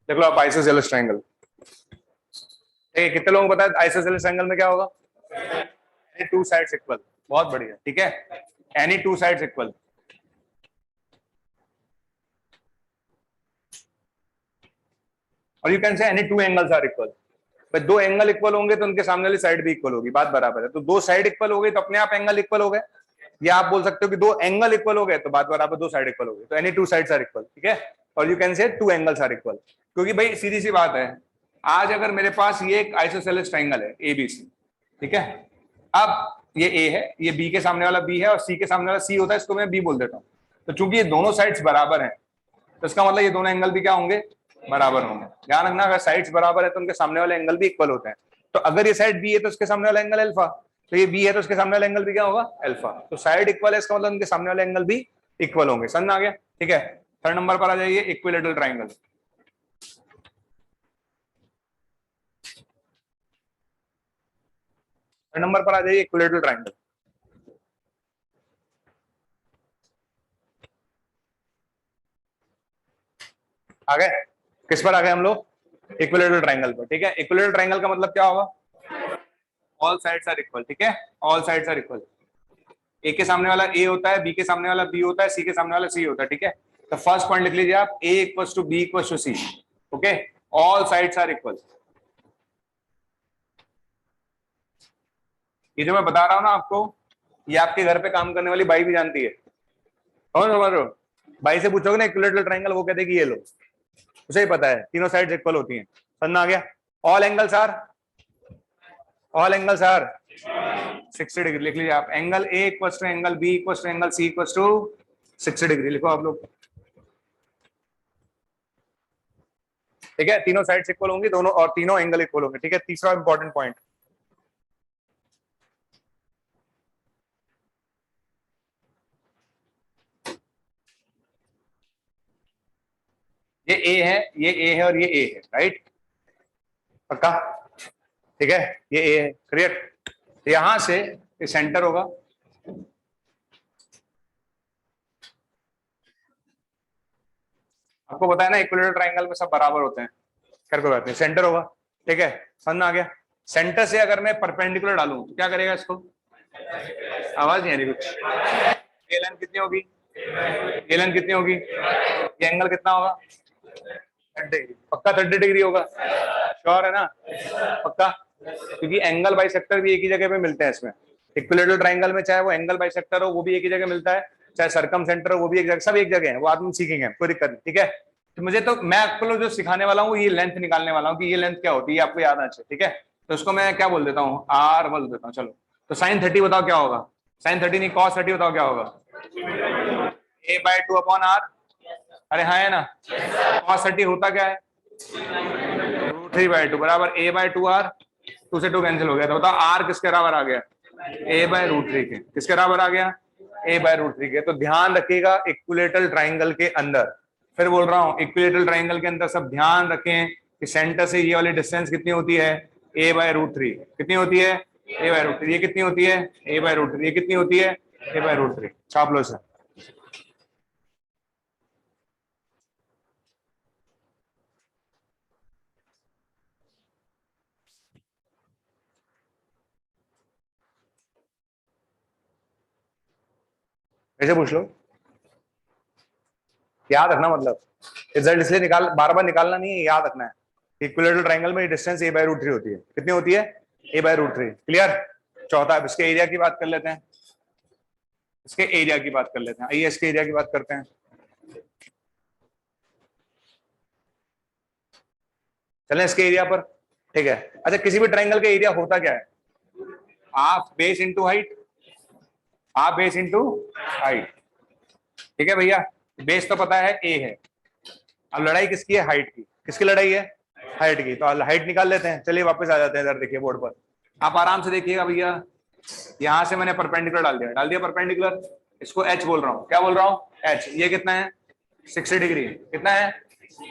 देख लो आप, आइसोसेलेस ट्राइंगल, कितने लोगों को पता है आइसोसेलेस ट्राइंगल में क्या होगा? Any two sides equal. बहुत बढ़िया, ठीक है, एनी टू साइड्स इक्वल। और you can say any two angles are equal. दो एंगल इक्वल होंगे तो उनके सामने वाली साइड भी इक्वल होगी, बात बराबर है। तो दो साइड इक्वल हो गई तो अपने आप एंगल इक्वल हो गए, या आप बोल सकते हो कि दो एंगल इक्वल हो गए तो बात बराबर, दो साइड इक्वल हो गई, तो any two sides are equal, ठीक है। और you can say two angles are equal, क्योंकि भाई सीधी सी बात है, आज अगर मेरे पास ये एक आइसोसेलेस ट्राइंगल है एबीसी, ठीक है, अब ये ए है, ये बी के सामने वाला बी है और सी के सामने वाला सी होता है, इसको मैं बी बोल देता हूँ। तो चूंकि ये दोनों साइड्स बराबर हैं, तो इसका मतलब ये दोनों एंगल भी क्या होंगे? बराबर होंगे। ध्यान रखना, अगर साइड्स बराबर है तो उनके सामने वाले एंगल भी इक्वल होते हैं। तो अगर ये साइड बी है तो इसके सामने वाला एंगल अल्फा, तो ये बी है तो इसके सामने वाला एंगल भी क्या होगा? अल्फा। तो साइड इक्वल है, इसका मतलब उनके सामने वाले एंगल भी इक्वल होंगे। समझ आ गया? ठीक है, थर्ड नंबर पर आ जाइए, इक्विलेटरल ट्राइंगल। थर्ड नंबर पर आ जाइए, इक्विलेटरल ट्राइंगल। आ गए? किस पर आ गए हम लोग? इक्विलेटरल ट्राइंगल पर, ठीक है। इक्विलेटरल ट्राइंगल का मतलब क्या होगा? ऑल साइड्स आर इक्वल, ठीक है, ऑल साइड्स आर इक्वल। ए के सामने वाला ए होता है, बी के सामने वाला बी होता है, सी के सामने वाला सी होता है, ठीक है। तो फर्स्ट पॉइंट लिख लीजिए आप, A equals to B equals to C, okay, all sides are equal. ये जो मैं बता रहा हूं ना आपको, ये आपके घर पे काम करने वाली बाई भी जानती है। कौन समझ रहे हो? बाई से पूछोगे ना इक्विलेटरल ट्राइंगल, वो कहते हैं कि ये लो, उसे ही पता है तीनों साइड्स इक्वल होती हैं। समझ आ गया? All angles are, all angles are 60 degree. लिख लीजिए आप, angle A equals to angle B equals to angle C equals to 60 degree. लिखो आप लोग, ठीक है, तीनों साइड्स इक्वल होंगी, दोनों और तीनों एंगल इक्वल होंगे, ठीक है। तीसरा इंपॉर्टेंट पॉइंट, ये ए है, ये ए है और ये ए है, राइट? पक्का? ठीक है, ये ए है, क्लियर। यहां से ये सेंटर होगा, आपको पता है ना इक्विलेटरल ट्राइंगल में सब बराबर होते हैं, खैर कोई बात नहीं, सेंटर होगा, ठीक है। समझ में आ गया? सेंटर से अगर मैं परपेंडिकुलर डालूं तो क्या करेगा इसको? आवाज नहीं आ रही कुछ? ये लेंथ कितनी होगी? ये लेंथ कितनी होगी? ये एंगल कितना होगा? 30 डिग्री। पक्का 30 डिग्री होगा? श्योर है ना? पक्का? क्योंकि एंगल बाइसेक्टर भी एक ही जगह पे मिलते हैं इसमें। इक्विलेटरल ट्राइंगल में चाहे वो एंगल बाइसेक्टर हो, वो भी एक ही जगह मिलता है, चाहे सरकम सेंटर हो, वो भी एक जगह, सब एक जगह है, वो आदमी सीखेंगे, कोई दिक्कत नहीं, ठीक है। तो मुझे तो, मैं आपको जो सिखाने वाला हूँ, ये लेंथ निकालने वाला हूँ कि ये लेंथ क्या होती है, आपको याद आना चाहिए, ठीक है। तो उसको मैं क्या बोल देता हूँ? आर बोल देता हूँ। चलो, तो साइन 30 बताओ क्या होगा? साइन 30 नहीं, कॉस 30 बताओ क्या होगा? ए बाय 2 अपॉन आर। अरे हाँ, है ना? कॉस 30 होता क्या है? √3/2 बराबर ए बाय 2 आर। 2 से 2 कैंसिल हो गया, तो बताओ आर किसके बराबर आ गया? ए बाय √3 के। किसके बराबर आ गया? ए बाय √3 के। तो ध्यान रखिएगा, इक्विलेटरल ट्राइंगल के अंदर, फिर बोल रहा हूं, इक्विलेटरल ट्राइंगल के अंदर सब ध्यान रखें कि सेंटर से ये वाली डिस्टेंस कितनी होती है? ए बाय √3। कितनी होती है? ए बाय √3। ये कितनी होती है? ए बाय √3। ये कितनी होती है? ए बाय √3। छाप लो सर। ऐसे पूछ लो, याद रखना, मतलब रिजल्ट इसलिए निकाल, बार बार निकालना नहीं है, याद रखना है। इक्विलेटरल ट्राइंगल में डिस्टेंस ए बाय √3 होती है। कितनी होती है? ए बाय √3। क्लियर? चौथा, अब इसके एरिया की बात कर लेते हैं, इसके एरिया की बात कर लेते हैं। आइए इसके एरिया की बात करते हैं। चलें इसके एरिया पर, ठीक है। अच्छा, किसी भी ट्राइंगल का एरिया होता क्या है? Half base into height, half base into height, ठीक है भैया। बेस तो पता है ए है, अब लड़ाई किसकी है? हाइट की। किसकी लड़ाई है? हाइट की। तो हाइट निकाल लेते हैं। चलिए वापस आ जाते हैं इधर, देखिए बोर्ड पर, आप आराम से देखिएगा भैया। यहां से मैंने परपेंडिकुलर डाल दिया परपेंडिकुलर। इसको एच बोल रहा हूँ। क्या बोल रहा हूँ? एच। ये कितना है? 60 डिग्री। कितना है?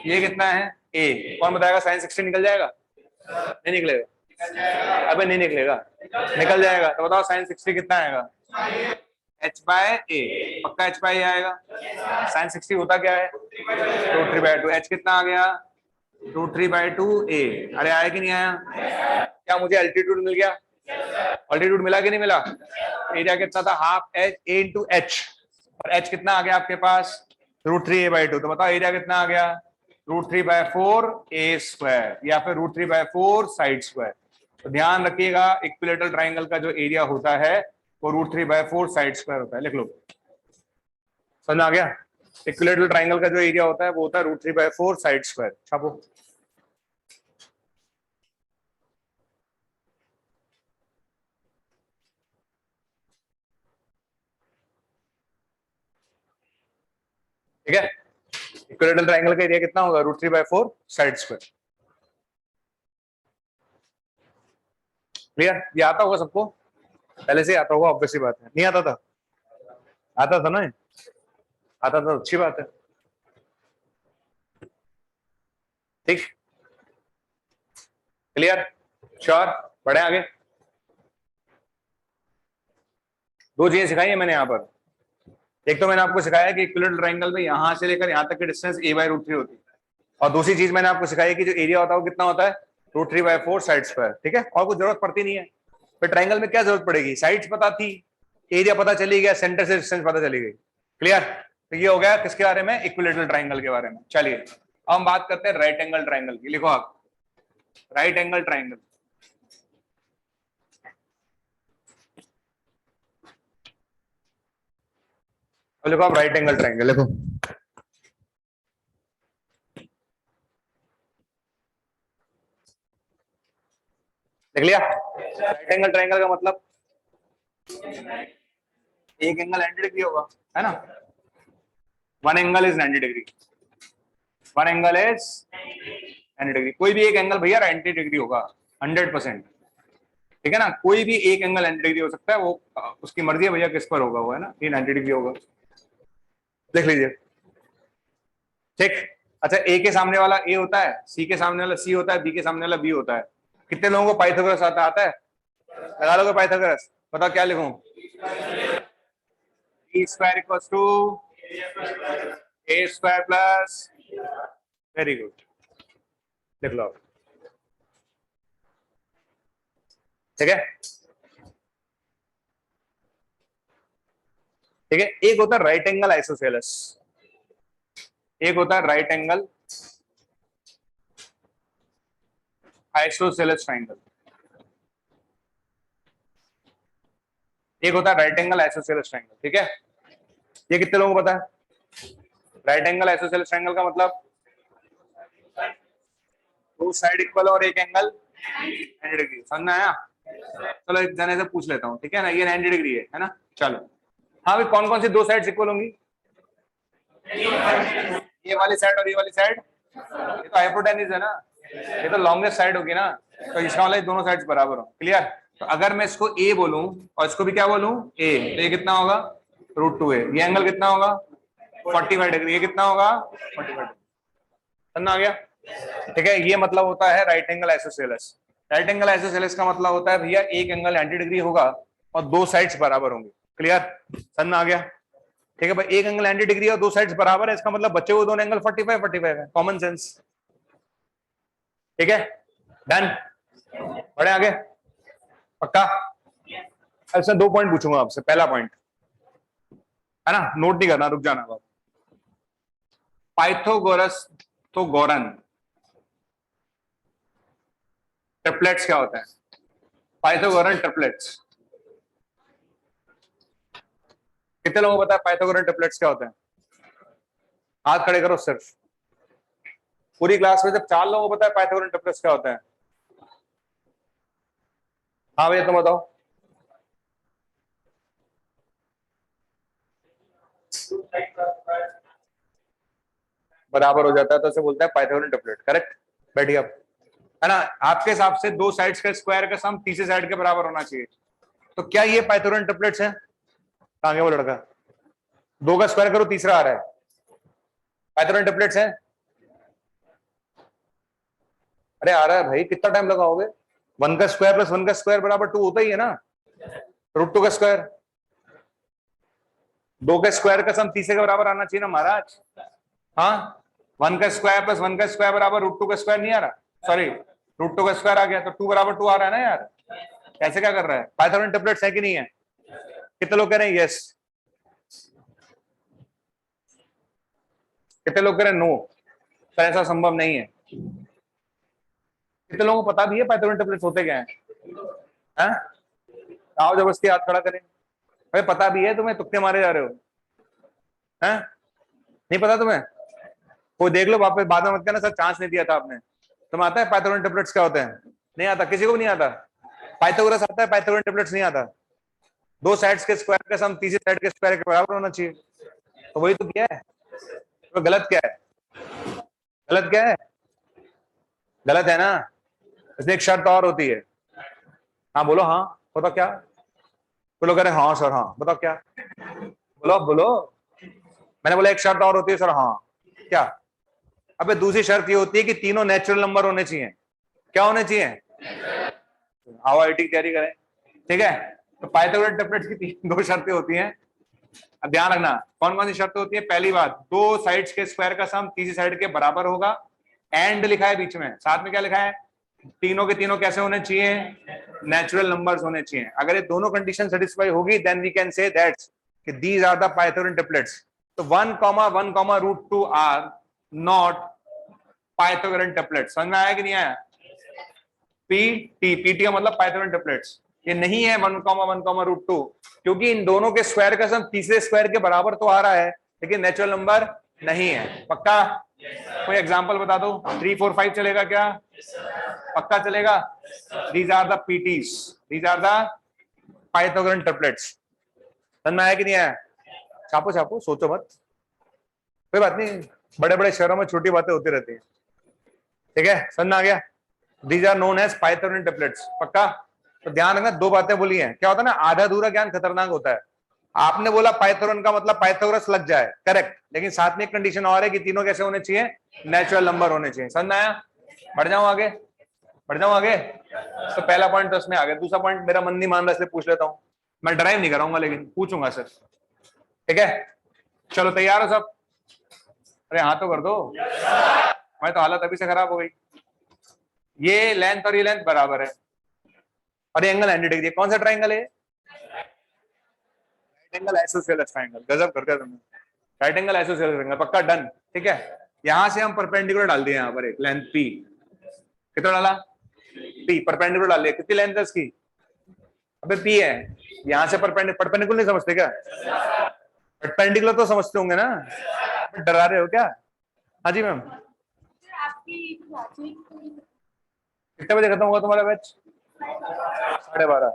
ये कितना है? ए। कौन बताएगा? साइन 60 निकल जाएगा? नहीं निकलेगा। अबे नहीं निकलेगा, निकल जाएगा। तो बताओ साइन 60 कितना आएगा? एच बाय ए। पक्का एच बाय ए आएगा। साइन 60 होता क्या है? रूट 3/2। एच कितना आ गया? रूट 3/2 ए। अरे आया कि नहीं आया? क्या मुझे अल्टीट्यूड मिल गया? अल्टीट्यूड मिला कि नहीं मिला? एरिया कितना था? Half H A into H, और एच कितना आ गया आपके पास? Root 3a/2। तो बताओ एरिया कितना आ गया? रूट 3/4 ए स्क्वायर, या फिर रूट 3/4 साइड स्क्वायर। तो ध्यान रखिएगा, इक्विलेटरल ट्राइंगल का जो एरिया होता है वो रूट 3/4 साइड स्क्वायर होता है। लिख लो, समझ आ गया? इक्विलेटरल ट्राइंगल का जो एरिया होता है वो होता है रूट 3/4 साइड स्क्वायर। छापो। ठीक है, इक्विलेटरल ट्राइंगल का एरिया कितना होगा? Root 3/4 side square. क्लियर? ये आता होगा सबको, पहले से आता होगा, ऑब्वियसली बात है। नहीं आता था? आता था ना? आता था, अच्छी बात है। ठीक, क्लियर, श्योर। बढ़े आगे। दो चीजें सिखाई है मैंने यहाँ पर। एक तो मैंने आपको सिखाया कि इक्विलेटरल ट्राइंगल में यहां से लेकर यहां तक की डिस्टेंस a/√3 होती है, और दूसरी चीज मैंने आपको सिखाई कि जो एरिया होता है वो कितना होता है? Root 3/4 side square. ठीक है, और कुछ जरूरत पड़ती नहीं है। फिर ट्राइंगल में क्या जरूरत पड़ेगी? साइड्स पता थी, एरिया पता चली गया, सेंटर से डिस्टेंस पता चली गई। क्लियर? तो ये हो गया किसके बारे में? इक्विलेटरल ट्राइंगल के बारे में। चलिए अब हम बात करते हैं राइट एंगल ट्राइंगल की। लिखो आप, राइट एंगल ट्राइंगल। लिखो आप राइट एंगल ट्राइंगल, लिखो। देख लिया? राइट एंगल ट्राइंगल का मतलब एक एंगल 90 डिग्री होगा, है ना? One angle is 90 degree, one angle is 90 degree. कोई भी एक एंगल भैया 90 डिग्री होगा 100%। ठीक है ना? कोई भी एक एंगल 90 डिग्री हो सकता है, वो उसकी मर्जी है भैया किस पर होगा वो, है ना? ये 90 डिग्री होगा, देख लीजिए। ठीक। अच्छा, ए के सामने वाला ए होता है, सी के सामने वाला सी होता है, बी के सामने वाला बी होता है। कितने लोगों को पाइथागोरस आता है? लगा लोगे पाइथागोरस? बताओ क्या लिखूं? B square equals to A square plus, very good, लिख लो। ठीक है, ठीक है। एक होता है राइट एंगल आइसोसेलेस, एक होता है राइट एंगल आइसोसेलेस ट्राइंगल, एक होता है राइट एंगल आइसोसेलेस ट्राइंगल। ठीक है, ये कितने लोगों को पता है? राइट एंगल आइसोसेलेस ट्राइंगल का मतलब दो साइड इक्वल और एक एंगल 90 डिग्री। समझ में आया? चलो एक जने से पूछ लेता हूँ, ठीक है ना? ये 90 डिग्री है ना? चलो, हाँ भाई, कौन कौन सी दो साइड इक्वल होंगी? ये वाली साइड और ये वाली साइड। ये तो हाइपोटेन्यूज है ना, ये तो लॉन्गेस्ट साइड होगी ना, तो इसका मतलब दोनों साइड्स बराबर हो। क्लियर? तो अगर मैं इसको ए बोलूं और इसको भी क्या बोलूं? ए, तो ये कितना होगा? √2a। ये एंगल कितना होगा? 45 डिग्री। ये कितना होगा? 45 डिग्री। समझ आ गया? ठीक है, ये मतलब होता है right angle isosceles. Right angle isosceles का मतलब होता है भैया एक एंगल 90 डिग्री होगा और दो साइड्स बराबर होंगे। क्लियर? समझ आ गया? ठीक है भाई, एक एंगल 90 डिग्री और दो साइड्स बराबर है, इसका मतलब बच्चे हुए दोनों एंगल 45 है। Common sense. ठीक है, डन। बढ़े आगे, पक्का? अच्छा, दो पॉइंट पूछूंगा आपसे। पहला पॉइंट है ना, नोट नहीं करना, रुक जाना बात। पाइथागोरस तो गौरन ट्रिपलेट्स क्या होता है? पाइथागोरन ट्रिपलेट्स कितने लोगों को पता है? पाइथागोरन ट्रिपलेट्स क्या होते हैं? हाथ खड़े करो सिर्फ। पूरी क्लास में जब 4 लोगों को पता है पाइथागोरन ट्रिपलेट्स क्या होता है? हाँ भैया तुम बताओ। बराबर हो जाता है तो उसे बोलते हैं पाइथागोरन ट्रिपलेट। करेक्ट। बैठिए आप, है ना? आपके हिसाब से दो साइड्स का स्क्वायर का सम तीसरे साइड के बराबर होना चाहिए, तो क्या ये पाइथागोरन ट्रिपलेट्स है? कहां गया वो लड़का? दो का स्क्वायर करो तीसरा आ रहा है, पाइथागोरन ट्रिपलेट्स है? अरे आ रहा है भाई, कितना टाइम लगाओगे? 1 का स्क्वायर प्लस 1 का स्क्वायर बराबर 2 होता ही है ना, √2 का स्क्वायर। दो का स्क्वायर का सम तीसरे के बराबर आना चाहिए ना महाराज। हाँ, 1 का स्क्वायर प्लस 1 का स्क्वायर बराबर √2 का स्क्वायर नहीं आ रहा, सॉरी √2 का स्क्वायर आ गया तो 2 बराबर 2 आ रहा है ना यार। कैसे क्या कर रहा है? पाइथागोरन ट्रिपलेट्स है कि नहीं है? कितने लोग कह रहे हैं यस? कितने लोग कह रहे हैं नो? सर ऐसा संभव नहीं है। कितने लोगों को पता भी है पाइथागोरन ट्रिपलेट्स होते क्या है? हैं? आओ जबरदस्ती हाथ खड़ा करें। अरे पता भी है तुम्हें, तुक्के मारे जा रहे हो? हैं? नहीं पता तुम्हें? वो देख लो वापस, बाद में मत कहना सर चांस नहीं दिया था आपने। तुम्हें आता है पाइथागोरन ट्रिपलेट्स क्या होते हैं? नहीं आता, किसी को भी नहीं आता। पाइथागोरस आता है, पाइथागोरन ट्रिपलेट्स नहीं आता। दो साइड्स के स्क्वायर का सम तीसरी साइड के स्क्वायर के बराबर होना चाहिए, तो वही तो किया है। तो गलत क्या है? गलत क्या है? गलत है ना? इसलिए एक शर्त और होती है। हाँ बोलो, हाँ बताओ क्या? बोलो, कह रहे हाँ सर, हाँ बताओ क्या? बोलो बोलो। मैंने बोला एक शर्त और होती है सर। हाँ क्या? अबे दूसरी शर्त ये होती है कि तीनों नेचुरल नंबर होने चाहिए। क्या होने चाहिए? आओ आईटी की तैयारी करें, ठीक है? तो पाइथागोरन ट्रिपलेट्स की दो शर्तें होती हैं। अब ध्यान रखना कौन कौन सी शर्तें होती है। पहली बात, दो साइड्स के स्क्वायर का सम तीसरी साइड के बराबर होगा। एंड लिखा है बीच में, साथ में क्या लिखा है? तीनों के तीनों कैसे होने चाहिए? नेचुरल नंबर्स होने चाहिए। अगर ये दोनों कंडीशन सेटिस्फाई होगी then we can say that कि these are the Pythagorean triplets. तो 1,1,√2 आर नॉट पाइथागोरन ट्रिपलेट्स। समझ में आया कि नहीं आया? पीटी का मतलब पाइथागोरन ट्रिपलेट्स। ये नहीं है 1,1,√2, क्योंकि इन दोनों के स्क्वायर का सम तीसरे स्क्वायर के बराबर तो आ रहा है लेकिन नेचुरल नंबर नहीं है। पक्का? कोई एग्जांपल बता दो। 3, 4, 5 चलेगा क्या? पक्का चलेगा? These are the PTs, these are the Pythagorean triplets. समझ में आया कि नहीं आया? छापो छापो, सोचो मत, कोई बात नहीं, बड़े बड़े शहरों में छोटी बातें होती रहती है। ठीक है, समझ में आ गया? These are known as Pythagorean triplets. पक्का? तो ध्यान रखना, दो बातें बोली हैं। क्या होता है ना, आधा अधूरा ज्ञान खतरनाक होता है। आपने बोला पाइथागोरन का मतलब पाइथागोरस लग जाए, करेक्ट, लेकिन साथ में एक कंडीशन और है कि तीनों कैसे होने चाहिए? नेचुरल नंबर होने चाहिए। समझ में आया? बढ़ जाऊं आगे? बढ़ जाऊं आगे? तो पहला पॉइंट तो इसमें आ गया। दूसरा पॉइंट मेरा मन नहीं मान रहा इसलिए पूछ लेता हूं। मैं ड्राइव नहीं कराऊंगा लेकिन पूछूंगा सर। ठीक है, चलो तैयार हो सब? अरे हाँ तो कर दो, मैं तो हालत अभी से खराब हो गई। ये लेंथ और ये लेंथ बराबर है और ये एंगल 90 डिग्री। कौन सा ट्राइंगल है? Right angle isosceles triangle. गजब कर दिया तुमने, राइट एंगल आइसोसेलेस ट्राइंगल। पक्का डन। ठीक है, यहां से हम परपेंडिकुलर डाल दिए, यहां पर एक लेंथ पी। कितना डाला? पी। परपेंडिकुलर डाल दिया। कितनी लेंथ है इसकी? अबे पी है, यहां से परपेंडिकुलर नहीं समझते क्या? परपेंडिकुलर तो समझते होंगे ना, डरा रहे हो क्या? हाँ जी मैम। कितने बजे खत्म होगा तुम्हारा बैच? 12:30।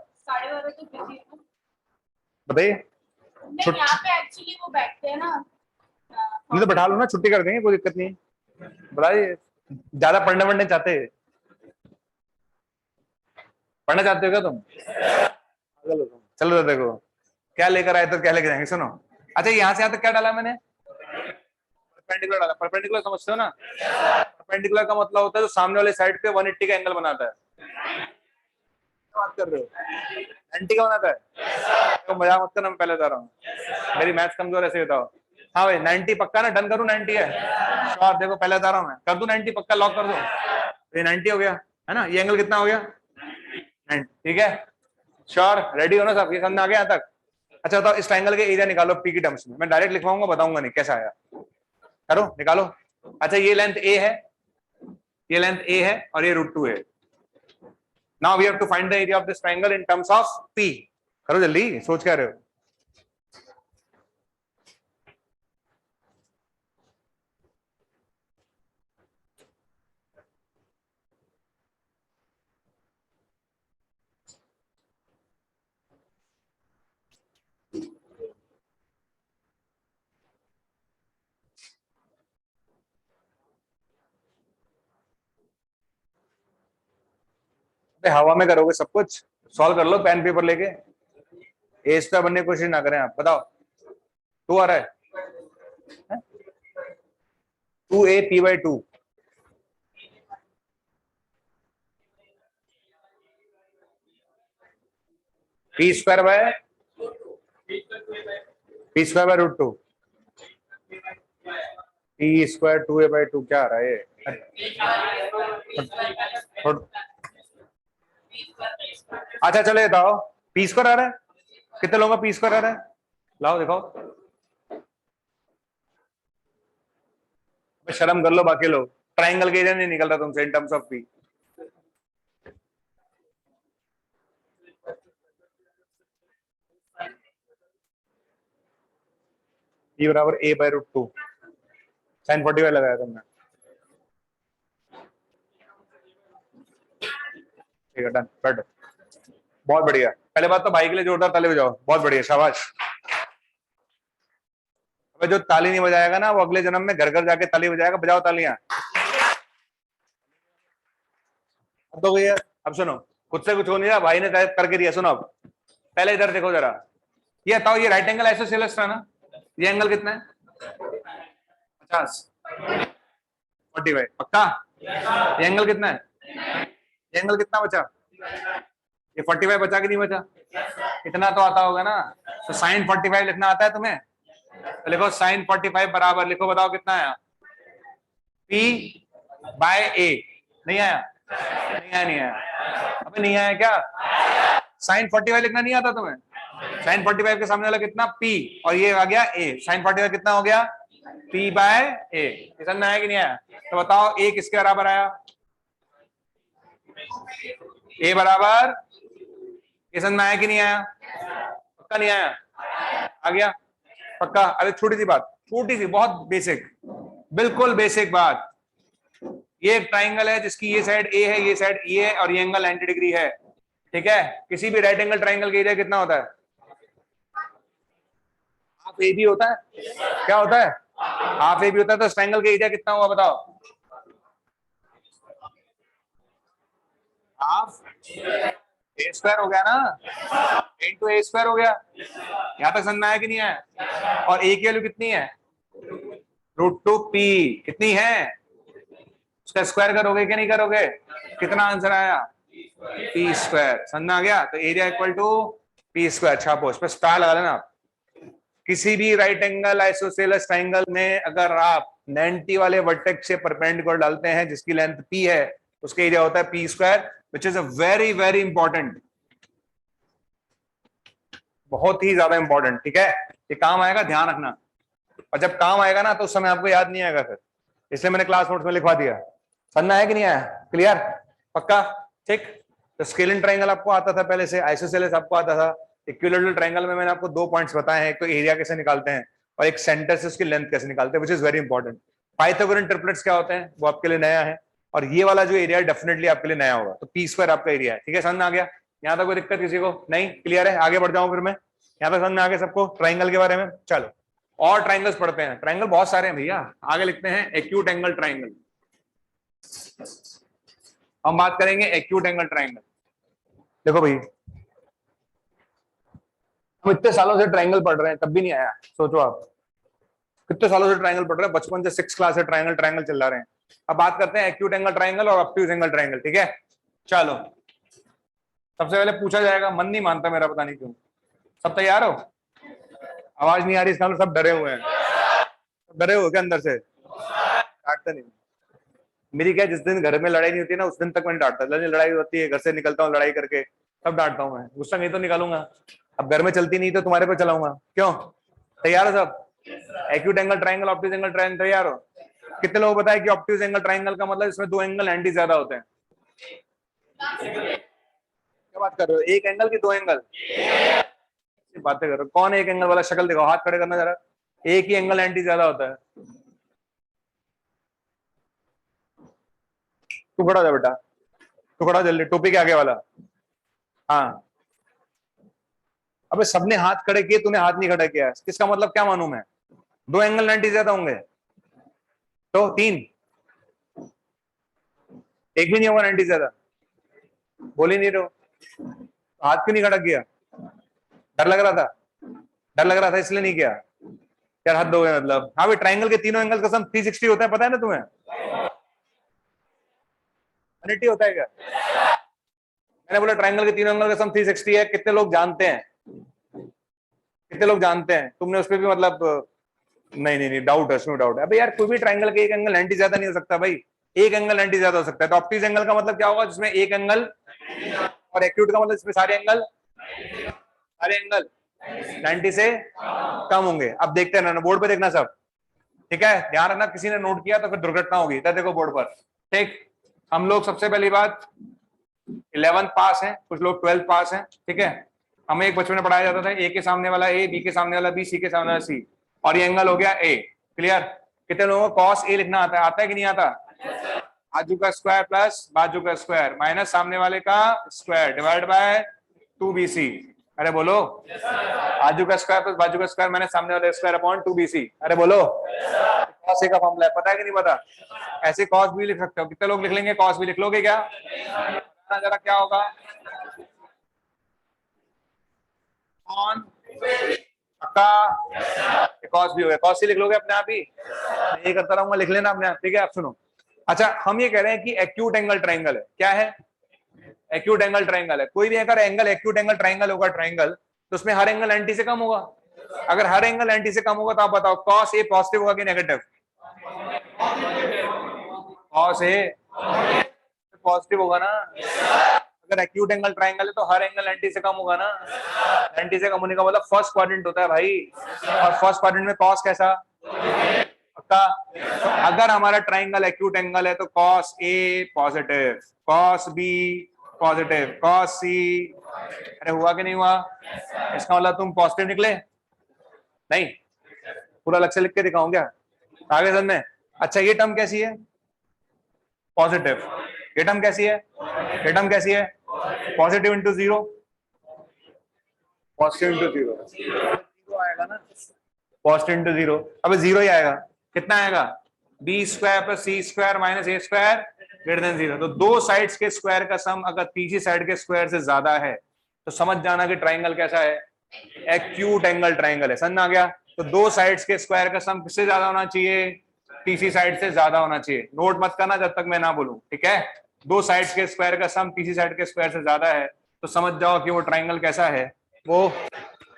बताइए। यहाँ पे एक्चुअली वो बैठते हैं ना, नहीं तो बैठा लो ना, छुट्टी कर देंगे, कोई दिक्कत नहीं। बताइए, ज्यादा पढ़ने वढ़ने चाहते हैं? पढ़ना चाहते हो क्या तुम? चलो देखो क्या लेकर आए तो क्या लेकर जाएंगे। सुनो, अच्छा यहाँ से यहाँ तक क्या डाला मैंने? परपेंडिकुलर डाला। परपेंडिकुलर समझते हो ना? परपेंडिकुलर का मतलब होता है जो सामने वाले साइड पे 180 का एंगल बनाता है। बात कर रहे हो? 90 का बनाता है तो मजाक मत करना, मैं पहले बता रहा हूँ, मेरी मैथ्स कमजोर ऐसे बताओ। हाँ भाई 90 पक्का ना? डन करूँ? 90 है श्योर? देखो पहले बता रहा हूँ मैं, कर दूं 90 पक्का? लॉक कर दो? ये 90 हो गया है ना? ये एंगल कितना हो गया? 90। ठीक है, श्योर? रेडी हो ना सब? ये समझ में आ गया यहाँ तक? अच्छा बताओ, इस ट्रायंगल के एरिया निकालो पी की टर्म्स में। मैं डायरेक्ट लिखवाऊंगा, बताऊंगा नहीं कैसा आया। करो, निकालो। अच्छा ये लेंथ ए है, ये लेंथ ए है और ये √2 है। Now we have to find the area of this triangle in terms of P. करो जल्दी, सोच क्या रहे हो? पे हवा में करोगे सब कुछ, सॉल्व कर लो पेन पेपर लेके, ए स्क्वायर बनने की कोशिश ना करें आप। बताओ 2 आ रहा है, 2a p/2, p square by √2, p square 2a/2 क्या आ रहा है अच्छा चलो बताओ पी स्क्वायर आ रहा है, कितने लोगों का पी स्क्वायर आ रहा है, लाओ दिखाओ, शर्म कर लो बाकी लोग, ट्राइंगल के एरिया नहीं निकल रहा तुमसे इन टर्म्स ऑफ पी। ई बराबर a/√2, sin 45 लगाया तुमने, ठीक है डन, बैठो, बहुत बढ़िया। पहले बात तो भाई के लिए जोरदार ताली बजाओ, बहुत बढ़िया, शाबाश। अबे जो ताली नहीं बजाएगा ना वो अगले जन्म में घर घर जाके ताली बजाएगा, बजाओ तालियां। अब तो भैया अब सुनो, खुद से कुछ हो नहीं रहा, भाई ने करके दिया, सुनो अब पहले इधर देखो जरा, ये बताओ ये राइट एंगल आइसोसेलेस था ना, ये एंगल कितना है 50, 45 पक्का, ये एंगल कितना है, ये एंगल कितना बचा, ये 45 बचा कि नहीं बचा, इतना तो आता होगा ना, तो साइन 45 लिखना आता है तुम्हें, तो लिखो साइन 45 बराबर लिखो, बताओ कितना आया p/a, नहीं आया, नहीं आया, अबे नहीं आया क्या, साइन 45 लिखना नहीं आता तुम्हें, साइन 45 के सामने वाला कितना p और ये आ गया a, साइन 45 कितना हो गया p/a, समझ में आया कि नहीं आया, तो बताओ a किसके बराबर आया, a बराबर, ये समझ में आया कि नहीं आया, पक्का नहीं आया, आ गया पक्का। अरे छोटी सी बात, छोटी सी बहुत बेसिक, बिल्कुल बेसिक बात, ये एक ट्राइंगल है जिसकी ये साइड ए है, ये साइड ए है और ये एंगल 90 डिग्री है, ठीक है, किसी भी राइट एंगल ट्राइंगल का एरिया कितना होता है, हाफ ए भी होता है, क्या होता है हाफ ए भी होता है, तो इस ट्राइंगल का एरिया कितना हुआ बताओ, हाफ ए स्क्वायर हो गया ना, इंटू ए स्क्वायर हो गया, यहां तक समझ में आया कि नहीं आया, और ए की वैल्यू कितनी है √2p, कितनी है, उसका स्क्वायर करोगे क्या नहीं करोगे, कितना आंसर आया p स्क्वायर, समझ में आ गया, तो area equal to p square, छापो, इस पर स्टार लगा लेना आप, किसी भी राइट एंगल आइसोसेलेस ट्राइंगल में अगर आप 90 वाले वर्टेक्स से परपेंडिकुलर डालते हैं जिसकी लेंथ p है, उसका एरिया होता है p square, which is a very very important, बहुत ही ज्यादा इंपॉर्टेंट, ठीक है, ये काम आएगा, ध्यान रखना, और जब काम आएगा ना तो उस समय आपको याद नहीं आएगा फिर, इसलिए मैंने क्लास नोट्स में लिखवा दिया, समझ आया कि नहीं आया, क्लियर पक्का, ठीक। तो स्केलिन ट्राइंगल आपको आता था पहले से, आइसोसेलेस आपको आता था, इक्विलैटरल ट्राइंगल में मैंने आपको 2 पॉइंट्स बताए हैं, एक तो एरिया कैसे निकालते हैं और एक सेंटर से उसकी लेंथ कैसे निकालते हैं, which is very important. Pythagorean triplets क्या होते हैं वो आपके लिए नया है, और ये वाला जो एरिया डेफिनेटली आपके लिए नया होगा, तो p स्क्वायर आपका एरिया है, ठीक है, समझ में आ गया, यहाँ तक कोई दिक्कत किसी को नहीं, क्लियर है, आगे बढ़ जाऊं फिर मैं, यहाँ तक समझ में आ गया सबको ट्राइंगल के बारे में, चलो और ट्राइंगल्स पढ़ते हैं, ट्राइंगल बहुत सारे हैं भैया, आगे लिखते हैं एक्यूट एंगल ट्राइंगल, हम बात करेंगे एक्यूट एंगल ट्राइंगल। देखो भाई हम इतने सालों से ट्राइंगल पढ़ रहे हैं तब भी नहीं आया, सोचो आप कितने सालों से ट्राइंगल पढ़ रहे हैं, बचपन से 6th क्लास से ट्राइंगल ट्राइंगल चला रहे हैं। अब बात करते हैं एक्यूट एंगल ट्राइंगल और ऑब्ट्यूज एंगल ट्राइंगल, ठीक है, चलो सबसे पहले पूछा जाएगा, मन नहीं मानता मेरा, पता नहीं क्यों, सब तैयार हो, आवाज नहीं आ रही इसका मतलब सब डरे हुए हैं, डरे हो क्या अंदर से, डांटते नहीं, मेरी क्या जिस दिन घर में लड़ाई नहीं होती ना उस दिन तक मैंने डांटता, लड़ाई होती है घर से निकलता हूँ लड़ाई करके तब डांटता हूँ मैं, गुस्सा नहीं तो निकालूंगा, अब घर में चलती नहीं तो तुम्हारे पे चलाऊंगा, क्यों, तैयार हो सब, acute angle triangle obtuse angle triangle तैयार हो, कितने लोग बताए कि ऑब्ट्यूज एंगल ट्राइंगल का मतलब इसमें 2 एंगल एंटी ज्यादा होते हैं, क्या बात कर रहे हो, एक एंगल की 2 एंगल, बातें कर रहे हो, कौन एक एंगल वाला, शक्ल दिखाओ, हाथ खड़े करना जरा, एक ही एंगल एंटी ज्यादा होता है, तू खड़ा हो जा बेटा, तू खड़ा जल्दी, टोपी के आगे वाला, हाँ, अबे सबने हाथ खड़े किए, तूने हाथ नहीं खड़ा किया, इसका मतलब क्या मानूं मैं, 2 एंगल 90 ज्यादा होंगे, तो 3, एक भी नहीं होगा 90 ज्यादा, बोल ही नहीं रहे हो, हाथ क्यों नहीं खड़ा किया? डर लग रहा था? डर लग रहा था इसलिए नहीं किया? यार हद हो गया मतलब। हाँ भाई, ट्राइंगल के तीनों एंगल का सम 360 होता है, पता है ना तुम्हें? 180 होता है क्या? मैंने बोला ट्राइंगल के तीनों एंगल का सम 360 है। कितने लोग जानते हैं? कितने लोग जानते हैं? तुमने उस पर भी मतलब नहीं नहीं नहीं, डाउट है, उसमें डाउट है। अबे यार, कोई भी ट्राइंगल के एक एंगल 90 ज्यादा नहीं हो सकता भाई। एक एंगल 90 ज्यादा हो सकता है। तो ऑब्ट्यूज एंगल का मतलब क्या होगा? जिसमें एक एंगल, और एक्यूट का मतलब जिसमें सारे एंगल 90 से कम होंगे। अब देखते हैं ना, बोर्ड पे देखना सब, ठीक है? ध्यान रखना, किसी ने नोट किया तो फिर दुर्घटना होगी। तो देखो बोर्ड पर, ठीक। हम लोग सबसे पहली बात 11th पास है, कुछ लोग 12th पास है, ठीक है? हमें एक बचपन में पढ़ाया जाता था, ए के सामने वाला ए, बी के सामने वाला बी, सी के सामने वाला सी, और ये एंगल हो गया ए। क्लियर? कितने लोगों को कॉस ए लिखना आता है? आता है कि नहीं आता? बाजू का स्क्वायर प्लस बाजू का स्क्वायर माइनस सामने वाले का स्क्वायर डिवाइड बाय 2bc। अरे बोलो, बाजू का स्क्वायर प्लस बाजू का स्क्वायर माइनस सामने वाले स्क्वायर अपॉन 2bc। अरे बोलो, कॉस ए का फॉर्मूला है, पता है कि नहीं पता? ऐसे कॉस भी लिख सकते हो। कितने लोग लिख लेंगे? कॉस भी लिख लोगे क्या? जरा क्या होगा? कॉन का कॉस भी हो गया। कॉस ही लिख लोगे अपने आप ही, ये करता रहूंगा, लिख लेना अपने आप, ठीक है? आप सुनो, अच्छा हम ये कह रहे हैं कि एक्यूट एंगल ट्राइंगल है। क्या है? एक्यूट एंगल ट्राइंगल है। कोई भी अगर एंगल एक्यूट एंगल ट्राइंगल होगा ट्राइंगल, तो उसमें हर एंगल 90 से कम होगा। अगर हर एंगल 90 से कम होगा तो आप बताओ कॉस ए पॉजिटिव होगा कि नेगेटिव? कॉस ए पॉजिटिव होगा ना। अगर एक्यूट एंगल ट्राइंगल है तो हर एंगल 90 से कम होगा ना। 90 से कम होने का मतलब फर्स्ट क्वाड्रेंट होता है भाई, और फर्स्ट क्वाड्रेंट में कॉस कैसा? पक्का? तो अगर हमारा ट्राइंगल एक्यूट एंगल है तो cos A positive, cos B positive, cos C, अरे हुआ कि नहीं हुआ? इसका मतलब तुम पॉजिटिव निकले? नहीं, पूरा अलग से लिख के दिखाऊं क्या? आगे समझ में? अच्छा ये टर्म कैसी है? पॉजिटिव। ये टर्म कैसी है? ये टर्म कैसी है? Positive into zero, positive into zero, zero आएगा ना। पॉजिटिव इंटू जीरो, अब जीरो ही आएगा। कितना आएगा? B square plus C square minus ए स्क्वायर ग्रेटर देन जीरो। तो दो साइड्स के स्क्वायर का सम अगर तीसरी साइड के स्क्वायर से ज्यादा है तो समझ जाना कि ट्राइंगल कैसा है? एक्यूट एंगल ट्राइंगल है। समझ आ गया? तो दो साइड्स के स्क्वायर का सम किससे ज्यादा होना चाहिए? तीसरी साइड से ज्यादा होना चाहिए। नोट मत करना जब तक मैं ना बोलूं, ठीक है? दो साइड्स के स्क्वायर का सम तीसरी साइड के स्क्वायर से ज्यादा है तो समझ जाओ कि वो ट्राइंगल कैसा है? वो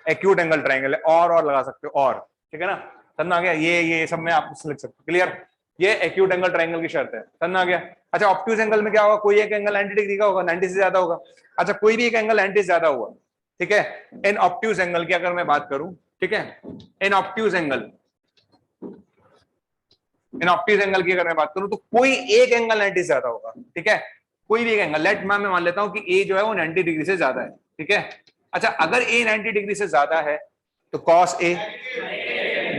एक्यूट एंगल ट्राइंगल है। और लगा सकते हो, और, ठीक है ना? समझ आ गया? ये सब में आप लिख सकते हो। क्लियर? ये एक्यूट एंगल ट्राइंगल की शर्त है। समझ आ गया? अच्छा ऑब्ट्यूज एंगल में क्या होगा? कोई एक एंगल 90 डिग्री का होगा, 90 से ज्यादा होगा। अच्छा कोई भी एक एंगल 90 से ज्यादा हुआ, ठीक है? इन ऑब्ट्यूज एंगल की अगर मैं बात करूं, ठीक है, इन ऑब्ट्यूज एंगल, इन ऑब्ट्यूज एंगल की अगर मैं बात करूं तो कोई एक एंगल 90 से ज्यादा होगा, ठीक है? कोई भी एक एंगल, लेट मैं मान लेता हूं कि ए जो है वो 90 डिग्री से ज्यादा है, ठीक है? अच्छा अगर ए 90 डिग्री से ज्यादा है तो कॉस ए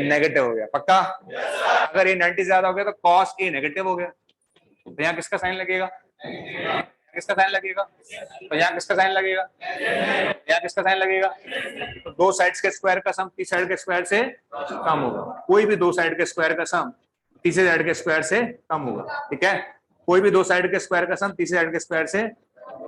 नेगेटिव हो गया। पक्का? अगर ए 90 से ज्यादा हो गया तो कॉस ए नेगेटिव हो गया। तो यहाँ किसका साइन लगेगा? किसका साइन लगेगा? तो यहाँ किसका साइन लगेगा? यहाँ किसका साइन लगेगा? तो दो साइड्स के स्क्वायर का सम तीसरी साइड के स्क्वायर से कम होगा। कोई भी दो साइड के स्क्वायर का सम तीसरे साइड के स्क्वायर से कम होगा, ठीक है? कोई भी दो साइड के स्क्वायर का सम तीसरे साइड के स्क्वायर से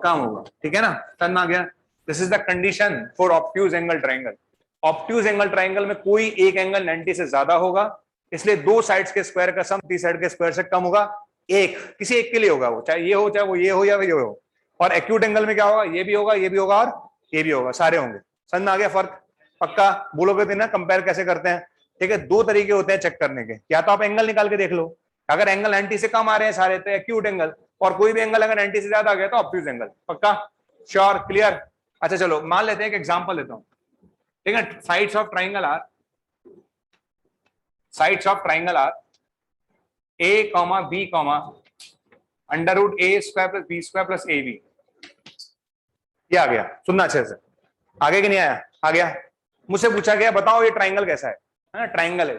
कम होगा, ठीक है ना? समझ आ गया? This is the condition for obtuse angle triangle. Obtuse angle triangle में कोई एक एंगल 90 से ज्यादा होगा, इसलिए दो साइड्स के स्क्वायर का सम तीसरी साइड के स्क्वायर से कम होगा। एक, किसी एक के लिए होगा वो, चाहे ये हो चाहे वो ये हो या ये हो। और एक्यूट एंगल में क्या होगा? ये भी होगा, ये भी होगा और ये भी होगा, सारे होंगे। समझ में आ गया फर्क? पक्का? बोलोगे तो ना कंपेयर कैसे करते हैं, ठीक है? दो तरीके होते हैं चेक करने के। या तो आप एंगल निकाल के देख लो, अगर एंगल 90 से कम आ रहे हैं सारे तो एक्यूट एंगल, और कोई भी एंगल अगर 90 से ज्यादा आ गया तो ऑब्ट्यूज एंगल। पक्का? श्योर? क्लियर? अच्छा चलो मान लेते हैं एक एग्जांपल लेता हूं, ठीक है? Sides of triangle are, sides of triangle are A comma B comma under root A square plus B square plus A B. ये आ गया, सुनना अच्छे से। आगे कि नहीं आया? आ गया। मुझसे पूछा गया बताओ ये ट्राइंगल कैसा है? ट्राइंगल है,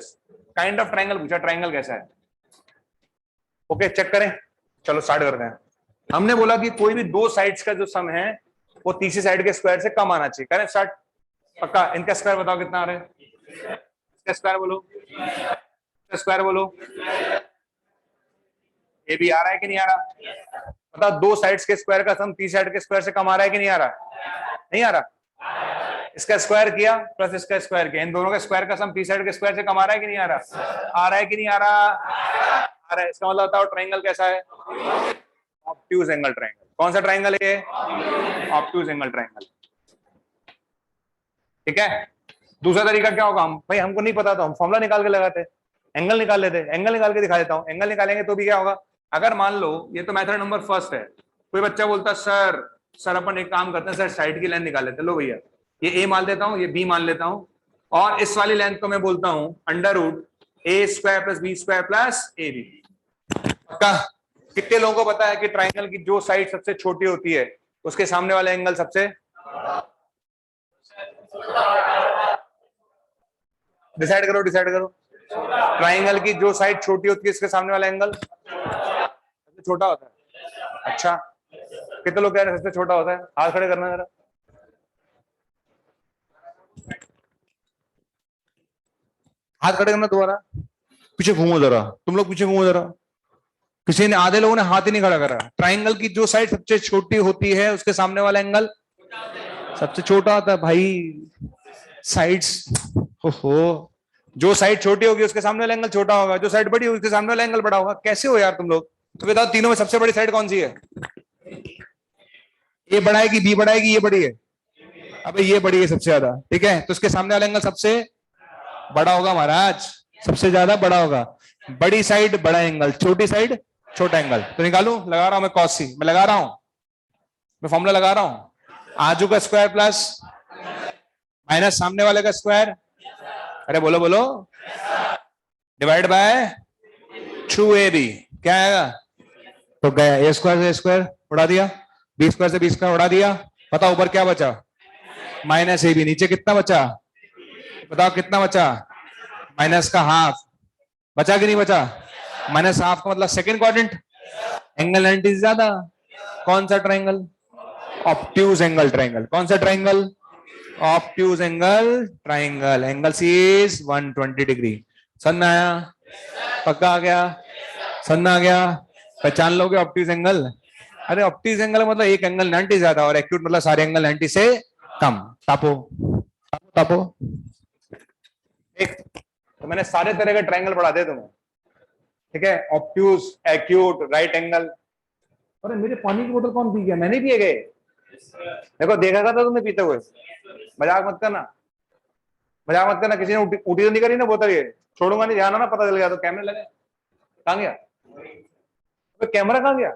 काइंड ऑफ ट्राइंगल पूछा, ट्राइंगल कैसा है? ओके चेक करें, चलो स्टार्ट करते हैं। हमने बोला कि कोई भी दो साइड्स का जो सम है वो तीसरी साइड के स्क्वायर से कम आना चाहिए। करें स्टार्ट? पक्का? इनका स्क्वायर बताओ कितना आ रहा है? इसका स्क्वायर बोलो, इसका स्क्वायर बोलो। ए बी आ रहा है कि नहीं आ रहा? मतलब दो साइड्स के स्क्वायर का सम तीसरी साइड के स्क्वायर से कम आ रहा है कि नहीं आ रहा? नहीं आ रहा। इसका स्क्वायर किया प्लस इसका स्क्वायर किया, इन दोनों का स्क्वायर का सम तीसरी साइड के स्क्वायर से कम आ रहा है कि नहीं आ रहा? आ रहा है कि नहीं आ रहा? आ रहा है। इसका मतलब बताओ ट्राइंगल कैसा है? Obtuse angle triangle. कौन सा ट्राइंगल है? Obtuse angle triangle. ठीक है। दूसरा तरीका क्या होगा? हम भाई हमको नहीं पता तो हम फॉर्मूला निकाल के लगाते, एंगल निकाल लेते। एंगल निकाल के दिखा देता हूं। एंगल निकालेंगे तो भी क्या होगा? अगर मान लो ये तो मेथड नंबर फर्स्ट है, कोई बच्चा बोलता सर सर अपन एक काम करते हैं सर साइड की लेंथ निकाल लेते। लो भैया ये ए मान लेता हूं, ये बी मान लेता हूं, और इस वाली लेंथ को मैं बोलता हूं under root A square plus B square plus A B. कितने लोगों को पता है कि ट्राइंगल की जो साइड सबसे छोटी होती है उसके सामने वाला एंगल सबसे डिसाइड करो, डिसाइड करो। ट्राइंगल की जो साइड छोटी होती है इसके सामने वाला एंगल सबसे छोटा होता है। अच्छा कितने लोग कह रहे हैं सबसे छोटा होता है? हाथ खड़े करना जरा। हाथ खड़े करना दोबारा। पीछे घूमो जरा, तुम लोग पीछे घूमो जरा। किसी ने, आधे लोगों ने हाथ ही नहीं खड़ा करा। ट्राइंगल की जो साइड सबसे छोटी होती है उसके सामने वाला एंगल सबसे छोटा होता है भाई। साइड्स हो, जो साइड छोटी होगी उसके सामने वाला एंगल छोटा होगा, जो साइड बड़ी होगी उसके सामने वाला एंगल बड़ा होगा। कैसे हो यार तुम लोग? तो बताओ तीनों में सबसे बड़ी साइड कौन सी है? ए बड़ा है कि बी बड़ा है कि ये बड़ी है? अबे ये बड़ी है सबसे ज्यादा। ठीक है, तो उसके सामने वाला एंगल सबसे बड़ा होगा महाराज, सबसे ज्यादा बड़ा होगा। बड़ी साइड बड़ा एंगल, छोटी साइड छोटा एंगल। तो निकालू, लगा रहा हूं मैं कॉस सी, मैं लगा रहा हूं, मैं फॉर्मूला लगा रहा हूं। आजू का स्क्वायर प्लस माइनस सामने वाले का स्क्वायर, अरे बोलो बोलो, डिवाइड बाय 2ab। क्या आएगा? तो गया ए स्क्वायर से स्क्वायर उड़ा दिया, बी स्क्वायर से बी स्क्वायर उड़ा दिया। बताओ ऊपर क्या बचा? Minus A B. नीचे कितना बचा? बताओ कितना बचा? माइनस का हाफ। बचा कि नहीं बचा? माइनस हाफ का मतलब सेकंड क्वाड्रेंट, एंगल 90 से ज्यादा। कौन सा ट्राइंगल? Obtuse angle triangle. कौन सा triangle? Obtuse angle triangle. Angle C is 120 degree. समझ में आया? पक्का आ गया? समझ में आ गया? पहचान लोगे ऑब्ट्यूज एंगल? अरे ऑब्ट्यूज एंगल मतलब एक एंगल 90 ज्यादा, और एक्यूट मतलब सारे एंगल 90 से कम। टापो टापो टापो। एक तो मैंने सारे तरह के ट्राइंगल पढ़ा दिए तुम्हें। ठीक है, ऑब्ट्यूज, एक्यूट, राइट एंगल। अरे मेरे पानी की बोतल कौन पी गया? मैंने पिए गए? देखो देखा था तुमने पीते हुए। मजाक मत करना, मजाक मत करना। किसी ने उल्टी उल्टी तो नहीं करी ना बोतल? ये छोड़ूंगा नहीं, ध्यान ना पता चल गया तो कैमरे लगे। कहां गया तो कैमरा? कहां गया?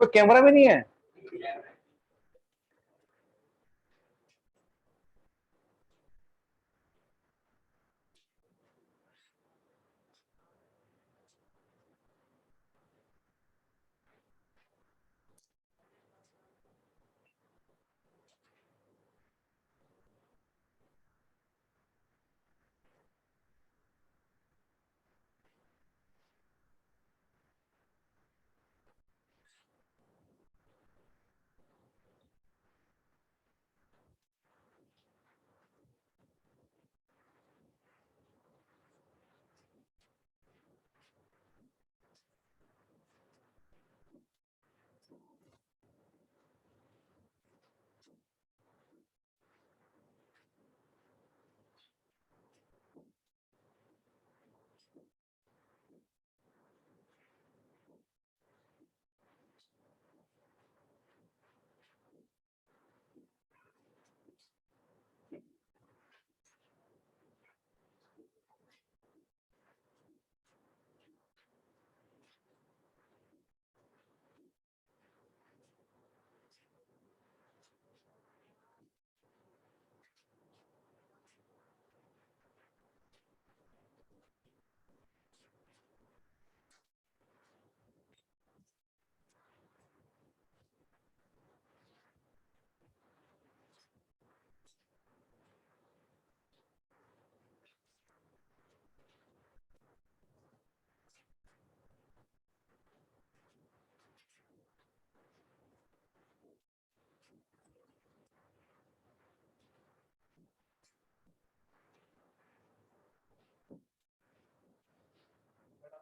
तो कैमरा भी नहीं है।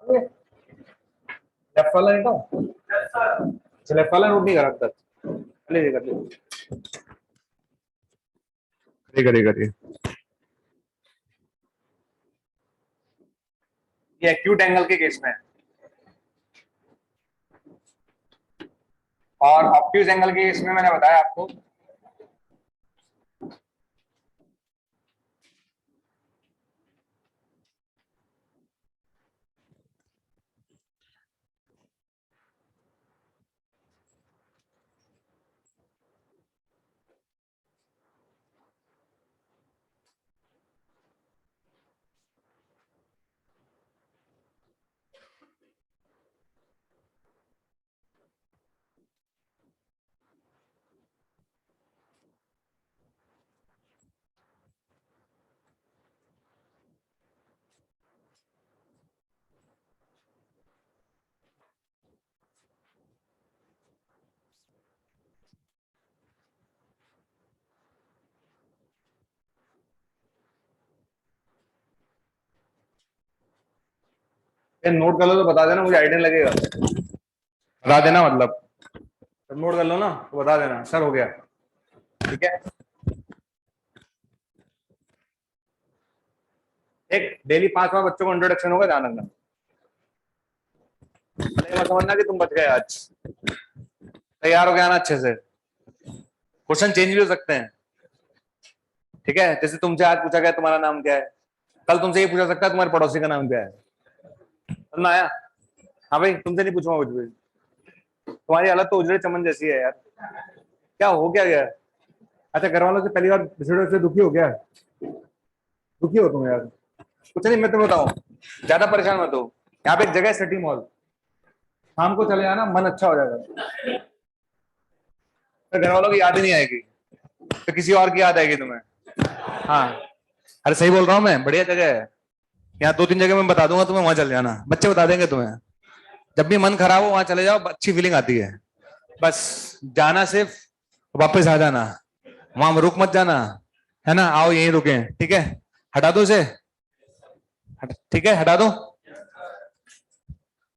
लेफ्ट वाला नहीं था, लेफ्ट वाला नोट नहीं करा तक। ले कर करिए करिए। ये एक्यूट एंगल के केस में है, और ऑब्ट्यूज एंगल के केस में मैंने बताया आपको नोट कर लो तो बता देना, मुझे आइडिया लगेगा। बता देना, मतलब नोट कर लो ना तो बता देना सर हो गया, ठीक है। एक डेली 5 बार बच्चों को इंट्रोडक्शन होगा, ध्यान रखना। मत समझना कि तुम बच गए आज, तैयार हो गया ना अच्छे से। क्वेश्चन चेंज भी हो सकते हैं, ठीक है। जैसे तुमसे आज पूछा गया तुम्हारा नाम क्या है, कल तुमसे ये पूछा सकता है तुम्हारे पड़ोसी का नाम क्या है। समझ में आया? हाँ भाई, तुमसे नहीं पूछूंगा कुछ भी। तुम्हारी हालत तो उजड़े चमन जैसी है यार, क्या हो क्या गया? अच्छा, घर वालों से पहली बार बिछड़े से दुखी हो गया? दुखी हो तुम यार? कुछ नहीं, मैं तुम्हें बताऊं, ज्यादा परेशान मत हो। यहाँ पे एक जगह है सिटी मॉल, शाम को चले जाना, मन अच्छा हो जाएगा। तो घर वालों की याद ही नहीं आएगी, तो किसी और की याद आएगी तुम्हें। हाँ, अरे सही बोल रहा हूँ मैं, बढ़िया जगह है। यहाँ 2-3 जगह मैं बता दूंगा तुम्हें, वहां चल जाना, बच्चे बता देंगे तुम्हें। जब भी मन खराब हो वहां चले जाओ, अच्छी फीलिंग आती है। बस जाना, सिर्फ वापस आ जाना, वहां रुक मत जाना, है ना। आओ यहीं रुके, ठीक है। हटा दो इसे, ठीक है, हटा दो।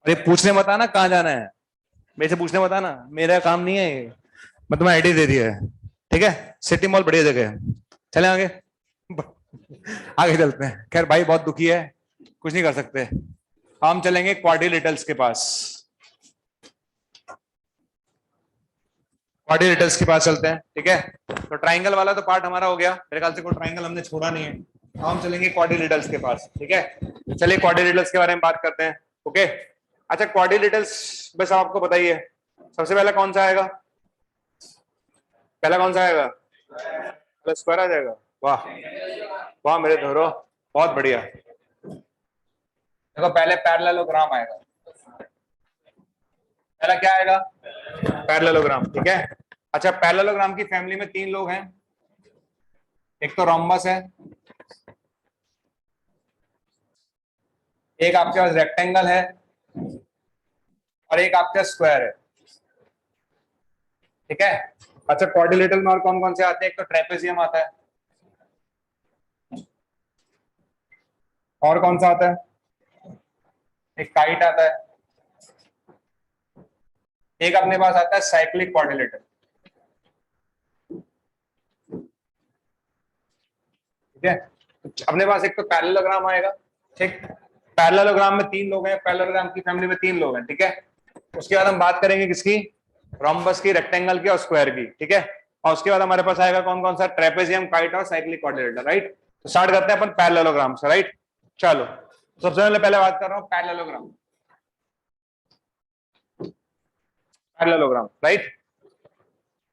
अरे पूछने मत आना कहाँ जाना है, मेरे से पूछने मत आना, मेरा काम नहीं है ये। मैं तुम्हें आईडी दे दिया है, ठीक है। सिटी मॉल बढ़िया जगह है, चले आगे। आगे चलते हैं। खैर भाई बहुत दुखी है, कुछ नहीं कर सकते। हम चलेंगे क्वाड्रिलेटरल्स के पास, क्वाड्रिलेटरल्स के पास चलते हैं, ठीक है। तो ट्राइंगल वाला तो पार्ट हमारा हो गया, मेरे ख्याल से कोई ट्राइंगल हमने छोड़ा नहीं है। हम चलेंगे क्वाड्रिलेटरल्स के पास, ठीक है। चलिए क्वाड्रिलेटरल्स के बारे में बात करते हैं, ओके। अच्छा, क्वाड्रिलेटरल्स बस आपको बताइए, सबसे पहला कौन सा आएगा? पहला कौन सा आएगा? पहला स्क्वायर आ जाएगा। वाह वाह मेरे दोहरो, बहुत बढ़िया। देखो पहले पैरेललोग्राम आएगा, पहला क्या आएगा? पैरेललोग्राम, ठीक है। अच्छा, पैरेललोग्राम की फैमिली में 3 लोग हैं, एक तो रोम्बस है, एक आपके पास रेक्टेंगल है, और एक आपका स्क्वायर है, ठीक है। अच्छा, क्वाड्रिलेटरल में और कौन कौन से आते हैं? एक तो ट्रेपेजियम आता है, और कौन सा आता है? एक काइट आता है, एक अपने पास आता है साइक्लिक क्वाड्रिलेटरल, ठीक है। अपने पास एक तो पैरेललोग्राम आएगा, ठीक। पैरेललोग्राम में 3 लोग हैं, पैरेललोग्राम की फैमिली में 3 लोग हैं, ठीक है। उसके बाद हम बात करेंगे किसकी? रोम्बस की, रेक्टेंगल की और स्क्वायर की, ठीक है। और उसके बाद हमारे पास आएगा कौन कौन सा? ट्रेपेजियम, काइट और साइक्लिक क्वाड्रिलेटरल, राइट। तो स्टार्ट करते हैं अपन पैरेललोग्राम से, राइट। चलो सबसे पहले बात कर रहा हूं parallelogram, parallelogram, right,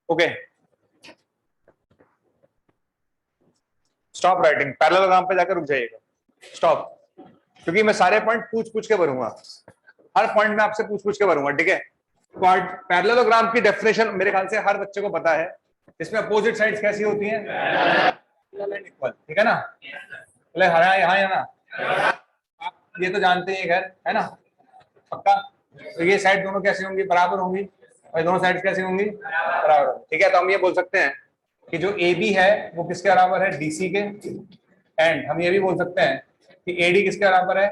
okay. Stop writing, parallelogram पे जाकर रुक जाइएगा, स्टॉप। क्योंकि मैं सारे पॉइंट पूछ पूछ के भरूंगा, हर पॉइंट में आपसे पूछ पूछ के भरूंगा, ठीक है। पैरेललोग्राम की डेफिनेशन मेरे ख्याल से हर बच्चे को पता है, इसमें अपोजिट साइड्स कैसी होती हैं? इक्वल, ठीक है ना। बोले हाँ यहाँ है ना, आप ये तो जानते हैं खैर, है ना, पक्का। तो ये साइड दोनों कैसी होंगी? बराबर होंगी, और दोनों साइड कैसी होंगी? बराबर होंगी, ठीक है। तो हम ये बोल सकते हैं कि जो ए बी है वो किसके बराबर है? डीसी के। एंड हम ये भी बोल सकते हैं कि एडी किसके बराबर है?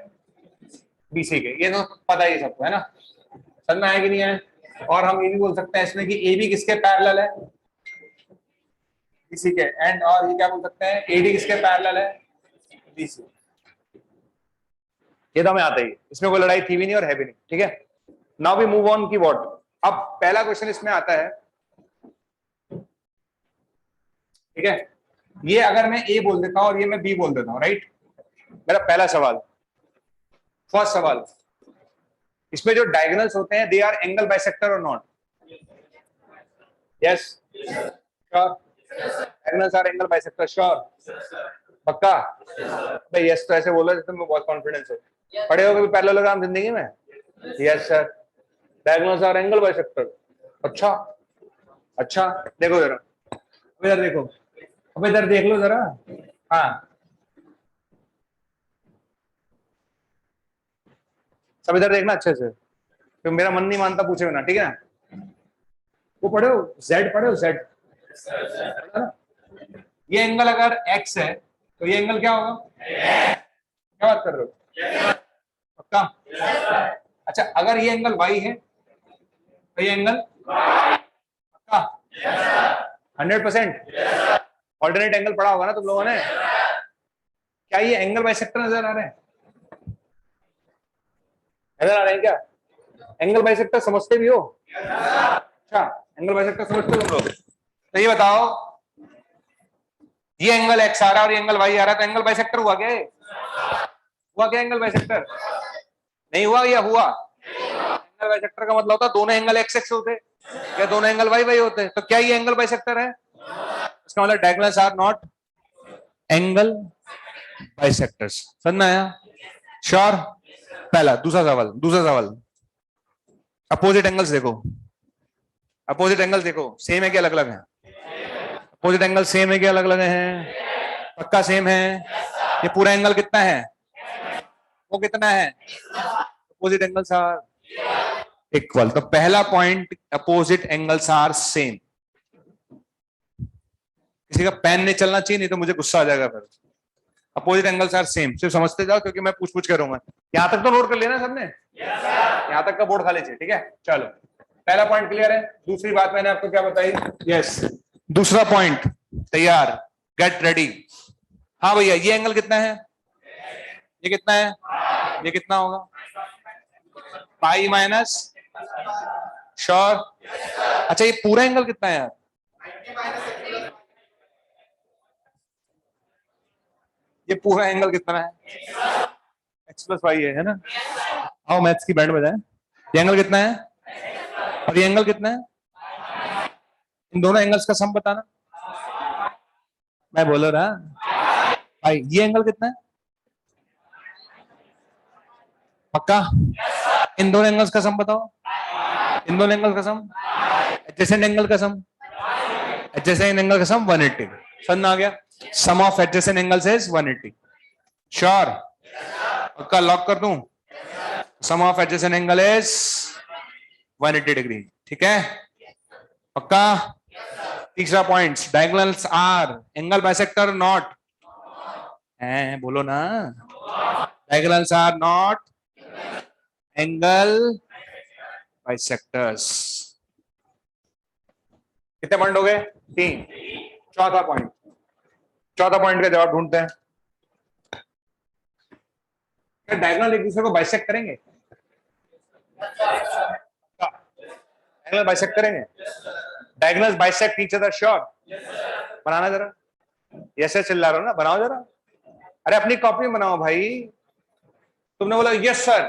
बीसी के, ये तो पता ही सबको है ना, समझ में आया कि नहीं है। और हम ये भी बोल सकते हैं इसमें कि ए बी किसके पैरेलल है, बीसी के, एंड और ये क्या बोल सकते हैं, एडी किसके पैरेलल है, बीसी। ये तो हमें आता ही, इसमें कोई लड़ाई थी भी नहीं और है भी नहीं, ठीक है। नाउ वी मूव ऑन की व्हाट। अब पहला क्वेश्चन इसमें आता है, ठीक है, ये अगर मैं ए बोल देता हूं और ये मैं बी बोल देता हूं, राइट। मेरा पहला सवाल, फर्स्ट सवाल, इसमें जो डायगोनल्स होते हैं दे आर एंगल बाइसेक्टर और not, yes sure, diagonals are angle bisector, sure, पक्का भाई, यस तो ऐसे बोलो जैसे मैं बहुत कॉन्फिडेंस है। पढ़े हो कभी पैरेललोग्राम जिंदगी में, yes sir, diagonals are angle bisector, अच्छा अच्छा, देखो जरा, अब इधर देखो, अब इधर देख लो जरा, हाँ सब इधर देखना अच्छे से, तो मेरा मन नहीं मानता पूछे बिना, ठीक है ना। वो पढ़े हो जेड, पढ़े हो जेड, ये एंगल अगर एक्स है तो ये एंगल क्या होगा, क्या बात कर रहे हो, पक्का, अच्छा अगर ये एंगल वाई है तो ये एंगल पक्का 100%, ऑल्टरनेट एंगल पढ़ा होगा ना तुम लोगों ने, क्या ये एंगल बाइसेक्टर नजर आ रहे हैं, नजर आ रहे हैं क्या, एंगल बाइसेक्टर समझते भी हो, अच्छा एंगल बाइसेक्टर समझते हो तुम लोग, तो ये बताओ ये एंगल एक्स आ रहा है और ये एंगल वाई आ रहा है, तो एंगल बाइसेक्टर हुआ क्या, हुआ क्या एंगल बाइसेक्टर, नहीं हुआ या हुआ, एंगल बाइसेक्टर का मतलब होता है दोनों एंगल एक्स एक्स होते या दोनों एंगल वाई वाई होते, तो क्या ये एंगल बाइसेक्टर है, इसका मतलब diagonals are not angle bisectors, समझ में आया, श्योर। पहला, दूसरा सवाल, अपोजिट एंगल्स देखो, अपोजिट एंगल देखो सेम है कि अलग अलग है, अपोजिट एंगल सेम है कि अलग अलग है, पक्का सेम है, ये पूरा एंगल कितना है, वो कितना है, अपोजिट एंगल्स आर इक्वल, तो पहला point opposite angles are same. किसी का पेन नहीं चलना चाहिए, नहीं तो मुझे गुस्सा आ जाएगा फिर। अपोजिट एंगल्स आर सेम, सिर्फ समझते जाओ क्योंकि मैं पूछ करूंगा, यहां तक तो नोट कर लेना सबने, यहां तक का बोर्ड खा लीजिए, ठीक है। चलो पहला पॉइंट क्लियर है, दूसरी बात मैंने आपको क्या बताई, यस दूसरा पॉइंट तैयार, गेट रेडी। हाँ भैया ये एंगल कितना है, ये कितना है, ये कितना होगा, पाई माइनस, श्योर, अच्छा ये पूरा एंगल कितना है यार, ये पूरा एंगल कितना है, एक्स प्लस वाई है ना, आओ मैथ्स की बैंड बजाएं, ये एंगल कितना है और ये एंगल कितना है, इन दोनों एंगल्स का सम बताना, मैं बोल रहा भाई ये एंगल कितना है, पक्का, इन दोनों एंगल्स का सम बताओ, इन दोनों एंगल का सम, एडजेसेंट एंगल का सम, एडजेसेंट एंगल का सम 180, समझ में आ गया, sum of adjacent angles is 180, sure, पक्का लॉक कर दूं, sum of adjacent angle is 180 degree, ठीक है, पक्का। तीसरा point, diagonals are angle bisector not, बोलो ना, diagonals are not angle bisectors, कितने पॉइंट हो गए, 3, चौथा पॉइंट, चौथा पॉइंट का जवाब ढूंढते हैं, क्या डायगोनल एक दूसरे को बाइसेक्ट करेंगे, डायगोनल बाइसेक्ट करेंगे, diagonals bisect each other, sure, बनाना जरा, ऐसे चिल्ला रहा हो ना, बनाओ जरा, अरे अपनी कॉपी में बनाओ भाई, तुमने बोला यस सर,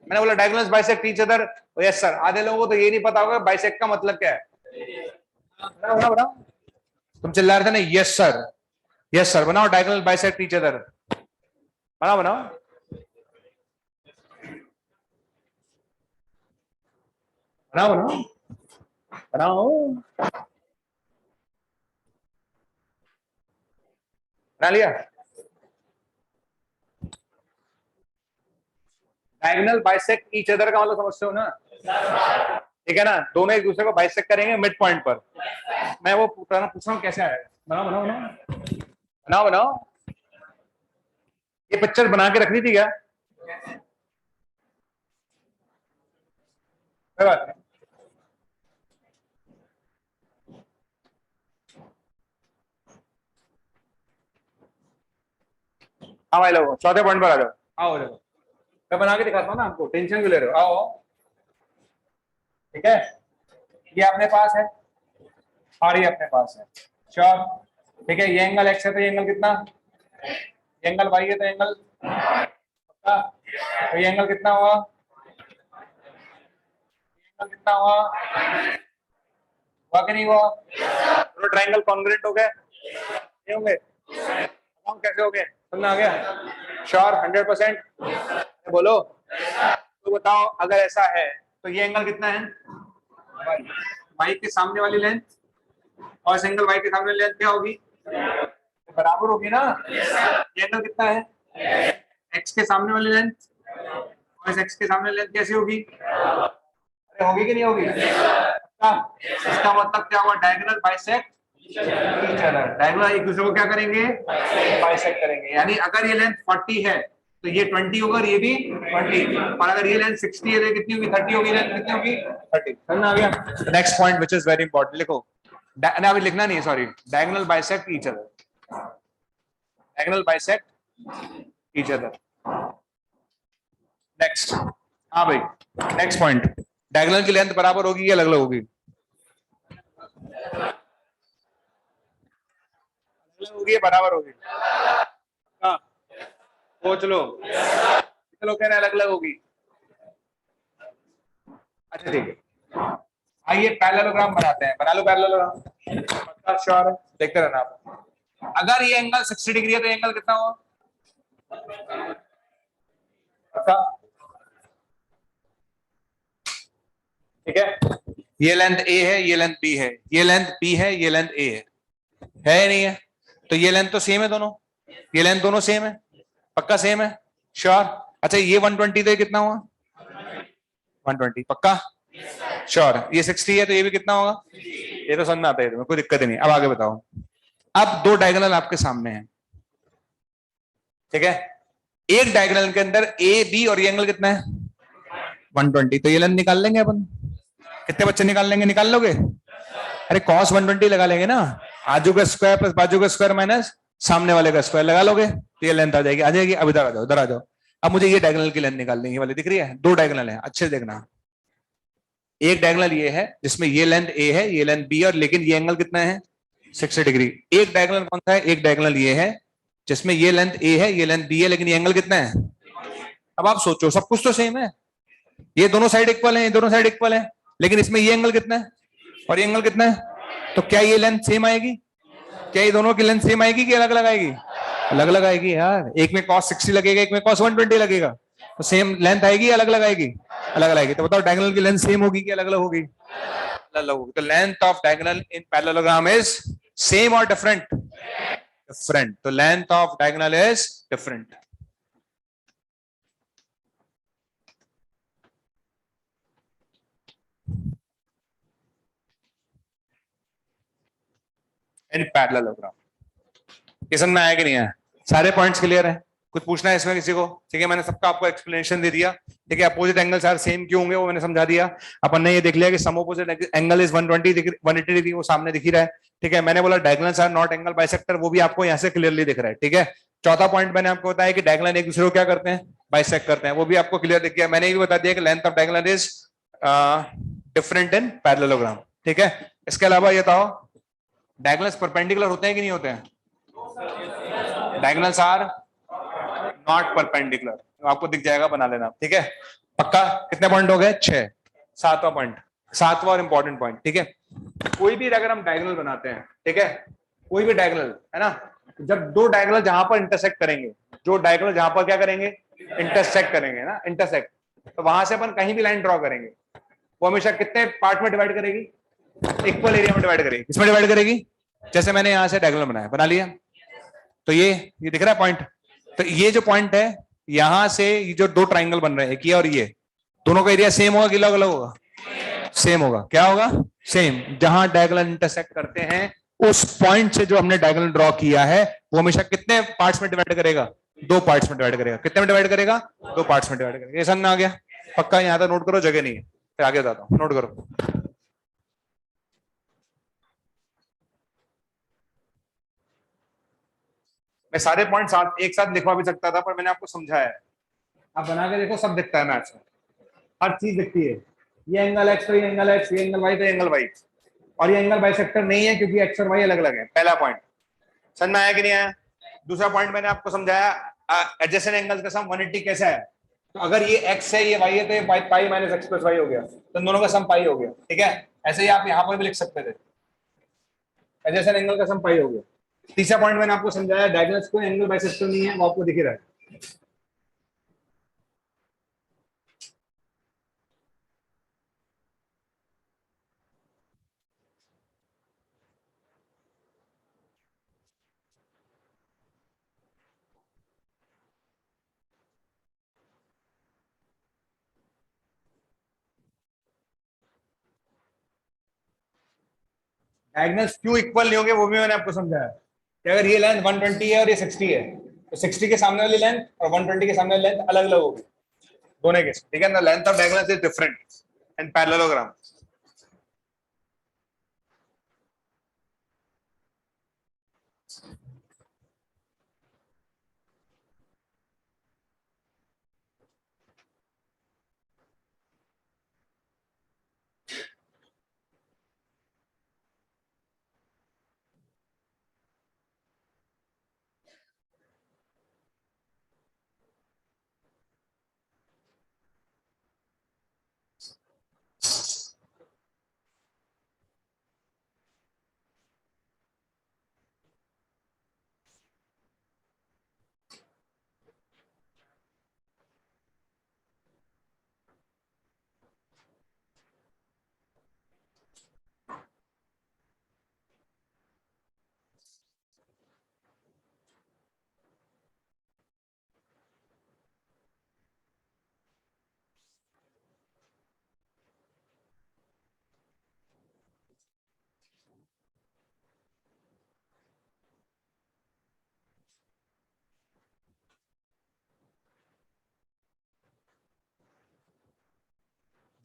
मैंने बोला diagonals bisect each other, yes sir, आधे लोगों को तो ये नहीं पता होगा बाइसेक्ट का मतलब क्या है, बनाओ बनाओ बनाओ, तुम चिल्ला रहे थे ना यस सर, यस सर, बनाओ डायगोनल बाइसेक्ट ईच अदर, बनाओ बनाओ, बनाओ बनाओ बनाओ, बना लिया, डायगोनल बाइसेक्ट ईच अदर का मतलब समझते हो ना, ठीक है ना, दोनों एक दूसरे को बाइसेक्ट करेंगे मिड पॉइंट पर, मैं वो पूछ रहा हूँ कैसे आएगा, बनाओ बनाओ बनाओ बनाओ बनाओ, ये पिक्चर बना के रखनी थी क्या, कोई बात नहीं। हाँ भाई लोगों, चौथे पॉइंट पर आ जाओ। आओ जाओ, मैं बना के दिखाता हूँ ना आपको, टेंशन क्यों ले रहे हो? आओ, ठीक है। ये अपने पास है और ये अपने पास है, श्योर, ठीक है। ये एंगल एक्स है तो ये एंगल कितना, ये एंगल वाई है तो एंगल, तो ये एंगल कितना हुआ, एंगल कितना हुआ, हुआ कि नहीं हुआ? तो ट्रायंगल कॉन्ग्रुएंट हो गए, नहीं होंगे? कैसे हो गए, समझ आ गया? श्योर, 100%? बोलो तो बताओ, अगर ऐसा है तो ये एंगल कितना है, वाई के सामने वाली लेंथ और इस एंगल वाई के सामने लेंथ क्या होगी, बराबर होगी ना। ये एंगल कितना है, एक्स के सामने वाली लेंथ और इस एक्स के सामने लेंथ कैसी होगी, अरे होगी कि नहीं होगी? इसका मतलब क्या हुआ, diagonal bisect each other, diagonal एक दूसरे को क्या करेंगे, बाइसेक्ट करेंगे। यानी अगर ये लेंथ 40 है तो ये 20 होगा और ये भी 20, और अगर ये लेंथ 60 है तो कितनी होगी, 30 होगी, लेंथ कितनी होगी, 30। समझ आ गया? Next point which is very important, लिखो, अभी लिखना नहीं है, sorry, diagonal bisect each other, diagonal bisect each other. Next, हाँ भाई, नेक्स्ट पॉइंट, डायगोनल की लेंथ बराबर होगी या अलग अलग होगी, होगी बराबर होगी, हाँ सोच लो, चलो कह रहे अलग अलग होगी। अच्छा ठीक है, आइए पैरेललोग्राम बनाते हैं, बना लो पैरेललोग्राम, पक्का श्योर है, देखते रहना आप। अगर ये एंगल 60 डिग्री है तो एंगल कितना हुआ, पक्का, ठीक है। ये लेंथ ए है, ये लेंथ बी है, ये लेंथ बी है, ये लेंथ ए है या नहीं है? तो ये लेंथ तो सेम है दोनों, ये लेंथ दोनों सेम है, पक्का सेम है, श्योर। अच्छा ये 120 तो ये कितना हुआ, 120, पक्का श्योर। ये 60 है तो ये भी कितना होगा, ये तो समझ में आता है, कोई दिक्कत ही नहीं। अब आगे बताओ, अब दो डायगोनल आपके सामने हैं, ठीक है। एक डायगोनल के अंदर ए बी और ये एंगल कितना है, 120, तो ये लेंथ निकाल लेंगे अपन, कितने बच्चे निकाल लेंगे, निकाल लोगे? अरे cos 120 लगा लेंगे ना, आजू का स्क्वायर प्लस बाजू का स्क्वायर माइनस सामने वाले का स्क्वायर लगा लोगे तो ये लेंथ आ जाएगी, आ जाएगी। अब इधर आ जाओ, इधर आ जाओ। अब मुझे ये डायगोनल की लेंथ निकालनी है, ये वाली दिख रही है, दो डायगोनल है, अच्छे से देखना। एक डायगोनल ये है जिसमें ये लेंथ ए है, ये लेंथ बी, और लेकिन ये एंगल कितना है, 60 डिग्री। एक डायगोनल कौन सा है, एक डायगोनल ये है जिसमें ये लेंथ ए है, ये लेंथ बी है, लेकिन ये एंगल कितना है। अब आप सोचो, सब कुछ तो सेम है, ये दोनों साइड इक्वल है, ये दोनों साइड इक्वल है, लेकिन इसमें ये एंगल कितना है और ये एंगल कितना है, तो क्या ये लेंथ सेम आएगी, क्या ये दोनों की लेंथ सेम आएगी कि अलग अलग आएगी, अलग अलग आएगी यार। एक में cos 60 लगेगा, एक में cos 120 लगेगा, तो सेम लेंथ आएगी, अलग अलग आएगी, अलग अलग आएगी। तो बताओ डायगोनल की लेंथ सेम होगी कि अलग अलग होगी, अलग अलग होगी। तो length of diagonal in parallelogram is same और डिफरेंट, डिफरेंट। तो length of diagonal is different. In parallelogram, ये समझ में आया कि नहीं आया, सारे पॉइंट्स क्लियर है? कुछ पूछना है इसमें किसी को? ठीक है, मैंने सबका आपको एक्सप्लेनेशन दे दिया, ठीक है। अपोजिट एंगल्स आर सेम क्यों होंगे वो मैंने समझा दिया। अपन ने ये देख लिया कि सम अपोजिट एंगल इज 180 डिग्री, वो सामने दिख ही रहा है, ठीक है। मैंने बोला diagonals are not angle bisector, वो भी आपको यहाँ से क्लियरली दिख रहा है, ठीक है। चौथा पॉइंट मैंने आपको बताया कि डायगोनल एक दूसरे को क्या करते हैं, बाइसेक्ट करते हैं, वो भी आपको क्लियर दिख गया। मैंने ये भी बता दिया कि length of diagonal is different in parallelogram, ठीक है। इसके अलावा ये बताओ डायगोनल्स परपेंडिकुलर होते हैं कि नहीं होते हैं, डायगोनल्स आर नॉट परपेंडिकुलर, आपको दिख जाएगा, बना लेना, ठीक है, पक्का। कितने पॉइंट हो गए, 6। सातवां पॉइंट, सातवां और इंपॉर्टेंट पॉइंट, ठीक है। कोई भी अगर हम डायगोनल बनाते हैं, ठीक है, कोई भी डायगोनल है ना, जब दो डायगोनल जहां पर इंटरसेक्ट करेंगे, जो डायगोनल जहां पर क्या करेंगे, इंटरसेक्ट करेंगे ना, इंटरसेक्ट, तो वहां से अपन कहीं भी लाइन ड्रॉ करेंगे, वो हमेशा कितने पार्ट में डिवाइड करेगी, इक्वल एरिया में डिवाइड करेगी। किसमें डिवाइड करेगी, जैसे मैंने यहां से डायगोनल बनाया, बना लिया, तो ये दिख रहा है पॉइंट, तो ये जो पॉइंट है यहां से ये जो दो ट्राइंगल बन रहे हैं, एक ये और ये, दोनों का एरिया सेम होगा कि अलग अलग होगा, सेम होगा। क्या होगा, सेम। जहां डायगोनल इंटरसेक्ट करते हैं उस पॉइंट से जो हमने डायगोनल ड्रॉ किया है वो हमेशा कितने पार्ट्स में डिवाइड करेगा, 2 पार्ट्स में डिवाइड करेगा। कितने में डिवाइड करेगा, 2 पार्ट्स में डिवाइड करेगा। ये समझ में आ गया, पक्का, यहां तक नोट करो, जगह नहीं है। फिर आगे बताता हूँ, नोट करो। मैं सारे पॉइंट्स एक साथ लिखवा भी सकता था, पर मैंने आपको समझाया है। आप बना के देखो, सब दिखता है मैथ्स में, हर चीज दिखती है। ये एंगल एक्स तो ये एंगल एक्स, ये एंगल वाई तो एंगल वाई, और ये एंगल बाइसेक्टर नहीं है क्योंकि एक्स और वाई अलग अलग है। पहला पॉइंट समझ में आया कि नहीं आया? दूसरा पॉइंट मैंने आपको समझाया, एडजेसेंट एंगल्स का सम 180 कैसा है। तो अगर ये एक्स है ये वाई है तो ये pi minus X plus Y हो गया, तो दोनों का सम पाई हो गया। ठीक है, ऐसे ही आप यहाँ पर भी लिख सकते थे, एडजेसेंट एंगल का सम पाई हो गया। तीसरा पॉइंट मैंने आपको समझाया, डायगोनल्स कोई एंगल बाइसेक्टर नहीं है, वो आपको दिख रहा है। डायगोनल्स क्यों इक्वल नहीं होंगे वो भी मैंने आपको समझाया, कि अगर ये लेंथ 120 है और ये 60 है, तो 60 के सामने वाली लेंथ और 120 के सामने वाली लेंथ अलग अलग होगी दोनों के। ठीक है ना, length of diagonals is different in parallelogram.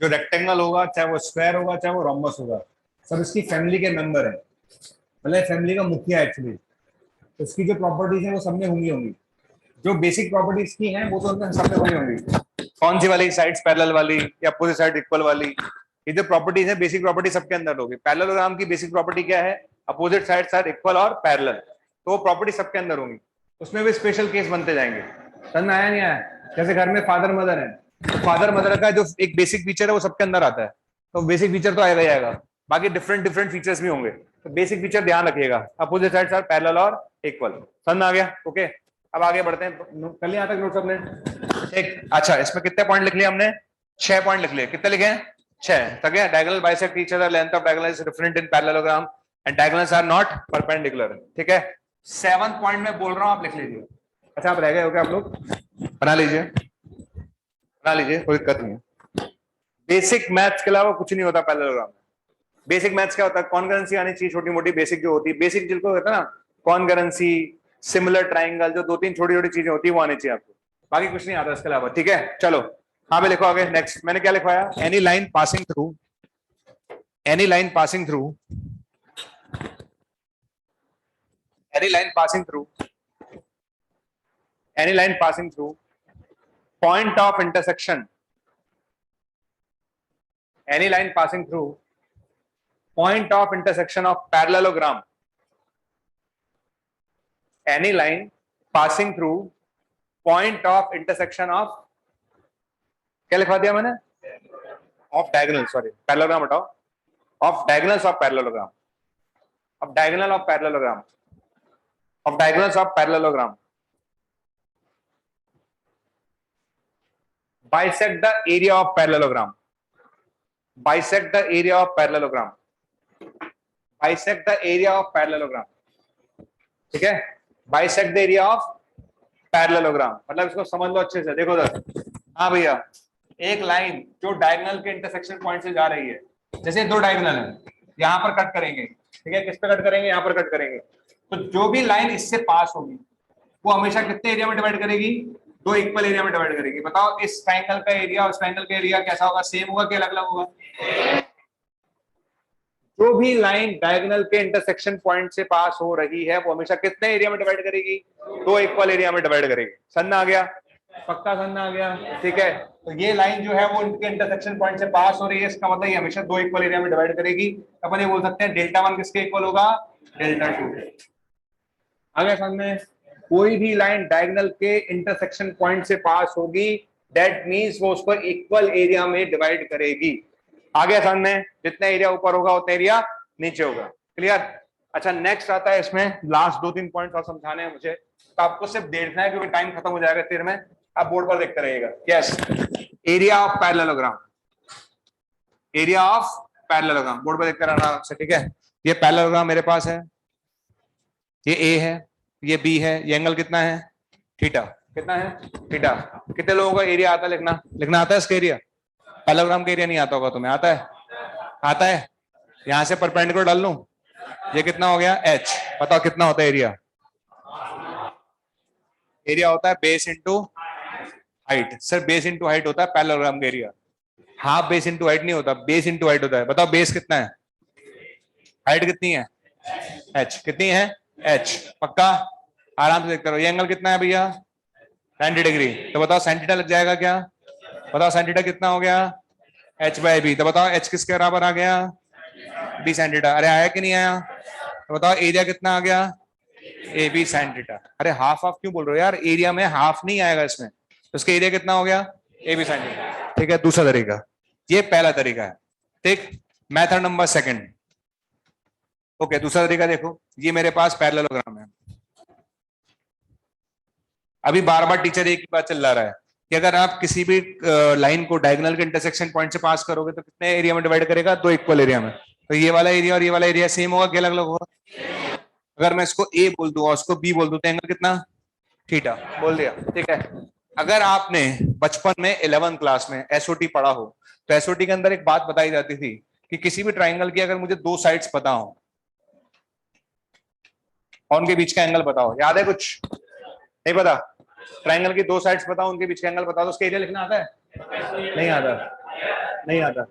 जो रेक्टेंगल होगा, चाहे वो स्क्वायर होगा, चाहे वो रोम्बस होगा, सब इसकी फैमिली के मेंबर है, मतलब फैमिली का मुखिया एक्चुअली। तो उसकी जो प्रॉपर्टीज है वो सब में होंगी होंगी, जो बेसिक प्रॉपर्टीज की हैं वो तो उनमें सब में होंगी होंगी। कौन सी वाली, साइड्स पैरेलल वाली या अपोजिट साइड इक्वल वाली, ये जो प्रॉपर्टीज है बेसिक प्रॉपर्टी सबके अंदर होगी। पैरेललोग्राम की बेसिक प्रॉपर्टी क्या है? अपोजिट साइड्स आर इक्वल और पैरेलल, तो वो प्रॉपर्टी सबके अंदर होंगी। उसमें भी स्पेशल केस बनते जाएंगे। समझ में आया नहीं आया? जैसे घर में फादर मदर है, तो फादर मदर का जो एक बेसिक फीचर है वो सबके अंदर आता है, तो बेसिक फीचर तो आएगा ही आएगा, बाकी डिफरेंट डिफरेंट फीचर्स भी होंगे। तो बेसिक फीचर ध्यान रखिएगा, अपोजिट साइड्स आर पैरेलल और इक्वल। समझ में आ गया? ओके, अब आगे बढ़ते हैं। कल यहाँ तक नोट सबने एक, अच्छा इसमें कितने पॉइंट लिख लिए हमने? 6 पॉइंट लिख लिए। कितने लिखे हैं? 6 तक है। Diagonal bisect each other, length of diagonal is different in parallelogram and diagonals are not perpendicular. ठीक है, 7th पॉइंट में बोल रहा हूं, आप लिख लीजिए। अच्छा आप रह गए हो क्या? आप लोग बना लीजिए, बना लीजिए, कोई दिक्कत नहीं है। बेसिक मैथ्स के अलावा कुछ नहीं होता पैरेललोग्राम में। बेसिक मैथ्स क्या होता है? कॉन्करेंसी आनी चाहिए, छोटी मोटी बेसिक जो होती है, बेसिक जिनको कहते हैं ना, कॉन्करेंसी, सिमिलर ट्राइंगल, जो 2-3 छोटी छोटी चीजें होती है वो आनी चाहिए आपको, बाकी कुछ नहीं आता इसके अलावा। ठीक है, चलो हाँ पे लिखो आगे। नेक्स्ट मैंने क्या लिखवाया? Any line passing through, any line passing through, any line passing through, any line passing through point of intersection, any line passing through point of intersection of parallelogram, any line passing through point of intersection of, क्या लिखवा दिया मैंने? of diagonal, sorry parallelogram हटाओ, of diagonals of parallelogram, of diagonal of parallelogram, of diagonals of parallelogram bisect the area of parallelogram, bisect the area of parallelogram, bisect the area of parallelogram। ठीक है, bisect the area of parallelogram, मतलब इसको समझ लो अच्छे से। देखो उधर, हाँ भैया, एक लाइन जो डायगोनल के इंटरसेक्शन पॉइंट से जा रही है, जैसे 2 डायगोनल है, यहाँ पर कट करेंगे। ठीक है, किस पे कट करेंगे? यहाँ पर कट करेंगे। तो जो भी लाइन इससे पास होगी वो हमेशा कितने एरिया में डिवाइड करेगी? दो इक्वल एरिया में डिवाइड करेगी। बताओ इस ट्राइंगल का एरिया और इस ट्राइंगल का एरिया कैसा होगा, सेम होगा कि अलग अलग होगा? जो भी लाइन डायगोनल के इंटरसेक्शन पॉइंट से पास हो रही है वो हमेशा कितने एरिया में डिवाइड करेगी? दो इक्वल एरिया में डिवाइड करेगी। समझ आ गया? पक्का समझ आ गया? ठीक है, तो ये लाइन जो है वो इनके इंटरसेक्शन पॉइंट से पास हो रही है, इसका मतलब ये हमेशा दो इक्वल एरिया में डिवाइड करेगी। अपन ये बोल सकते हैं डेल्टा वन किसके इक्वल होगा? Delta two. आगे सामने कोई भी लाइन डायगोनल के इंटरसेक्शन पॉइंट से पास होगी, दैट मींस वो उसको इक्वल एरिया में डिवाइड करेगी। आगे सामने जितना एरिया ऊपर होगा उतना एरिया नीचे होगा। क्लियर? अच्छा, नेक्स्ट आता है इसमें लास्ट दो तीन पॉइंट और समझाने हैं मुझे, तो आपको सिर्फ देखना है क्योंकि टाइम खत्म हो जाएगा देर में। आप बोर्ड पर देखते रहिएगा। Yes, area of parallelogram, area of parallelogram board पर देखते रहना आपसे। ठीक है, ये पैरेललोग्राम मेरे पास है, ये ए है, ये बी है, ये एंगल कितना है? थीटा। कितना है? थीटा। कितने लोगों को एरिया आता है लिखना? लिखना आता है इसका एरिया? पैरेललोग्राम का एरिया नहीं आता होगा तुम्हें, आता है? आता है? यहां से परपेंडिकुलर डाल लूं, ये कितना हो गया? h। बताओ कितना होता है एरिया? एरिया होता है बेस इंटू हाइट। सिर्फ बेस इंटू हाइट होता है पैरेललोग्राम का area, half base into height नहीं होता, बेस इंटू हाइट होता है। बताओ बेस कितना है, हाइट कितनी है? h। कितनी है? h। पक्का? आराम से देखते रहो। ये एंगल कितना है भैया? 90 डिग्री। तो बताओ साइन थीटा लग जाएगा क्या? बताओ साइन थीटा कितना हो गया? h by B. तो बताओ h किसके बराबर आ गया? b sine theta. अरे आया कि नहीं आया? तो बताओ एरिया कितना आ गया? A B sine theta. अरे हाफ हाफ क्यों बोल रहे हो यार? एरिया में हाफ नहीं आएगा इसमें, तो इसका एरिया कितना हो गया? A B sine theta. ठीक है, दूसरा तरीका, ये पहला तरीका है। ठीक, मेथड नंबर सेकंड। ओके, दूसरा तरीका देखो, ये मेरे पास पैरेललोग्राम है। अभी बार बार टीचर एक ही बात चल रहा है कि अगर आप किसी भी लाइन को डायगोनल के इंटरसेक्शन पॉइंट से पास करोगे तो कितने एरिया में डिवाइड करेगा? दो इक्वल एरिया में। तो ये वाला एरिया और ये वाला एरिया सेम होगा कि अलग अलग होगा? अगर मैं इसको ए बोल दूं और इसको बी बोल दूं तो एंगल कितना? थीटा। बोल दिया। ठीक है, अगर आपने बचपन में 11th क्लास में एसओटी पढ़ा हो तो एसओटी के अंदर एक बात बताई जाती थी कि किसी भी ट्राइंगल की अगर मुझे दो साइड्स पता हो और उनके बीच का एंगल बताओ, याद है कुछ? नहीं पता? ट्राइंगल की दो साइड्स बताओ, उनके बीच का एंगल बताओ, तो उसका एरिया लिखना आता है? नहीं आता? नहीं आता?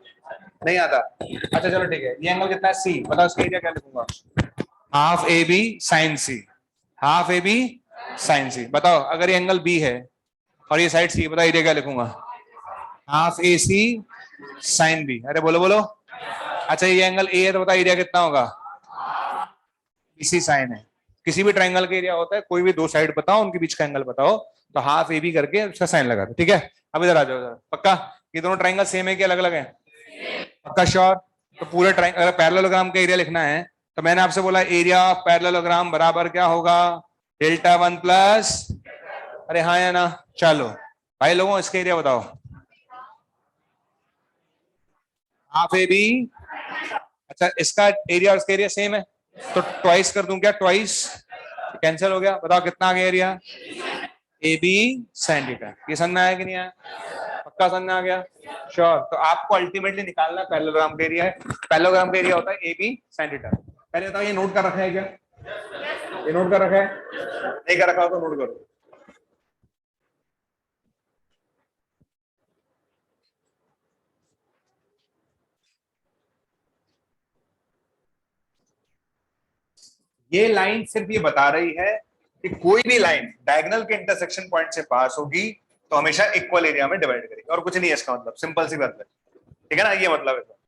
नहीं आता? अच्छा चलो ठीक है, ये एंगल कितना है? सी। बताओ इसका एरिया क्या लिखूंगा? Half A B sine C. Half A B sine C. बताओ अगर ये एंगल बी है और ये साइड सी, बताओ एरिया क्या लिखूंगा? हाफ ए सी साइन बी। अरे बोलो बोलो। अच्छा ये एंगल ए है तो बताओ एरिया कितना होगा? बीसी साइन है। किसी भी ट्राइंगल का एरिया होता है, कोई भी दो साइड बताओ, उनके बीच का एंगल बताओ, तो हाफ ए बी करके उसका साइन लगा दो। ठीक है, अब इधर आ जाओ जरा। पक्का? ये दोनों ट्राइंगल सेम है कि अलग अलग है? पक्का श्योर? तो पूरे ट्राइंगल अगर पैरेललोग्राम का एरिया लिखना है तो मैंने आपसे बोला एरिया ऑफ पैरेललोग्राम बराबर क्या होगा? डेल्टा वन प्लस, अरे हाँ या ना? चलो भाई लोगों इसका एरिया बताओ। Half A B. अच्छा इसका एरिया और इसका एरिया सेम है तो ट्वाइस कर दूं क्या? ट्वाइस कैंसिल हो गया। बताओ कितना आ गया area? A B sine theta. ये समझ में आया कि नहीं आया? पक्का समझ में आ गया? श्योर? तो आपको अल्टीमेटली निकालना पैरेललोग्राम का एरिया है। पैरेललोग्राम का एरिया होता है ए बी साइन थीटा। पहले बताओ ये नोट कर रखा है क्या? ये नोट कर रखा है? नहीं कर रखा हो तो नोट करो। ये लाइन सिर्फ ये बता रही है कि कोई भी लाइन डायगोनल के इंटरसेक्शन पॉइंट से पास होगी तो हमेशा इक्वल एरिया में डिवाइड करेगी, और कुछ नहीं है इसका मतलब। सिंपल सी बात है। ठीक है ना? ये मतलब है।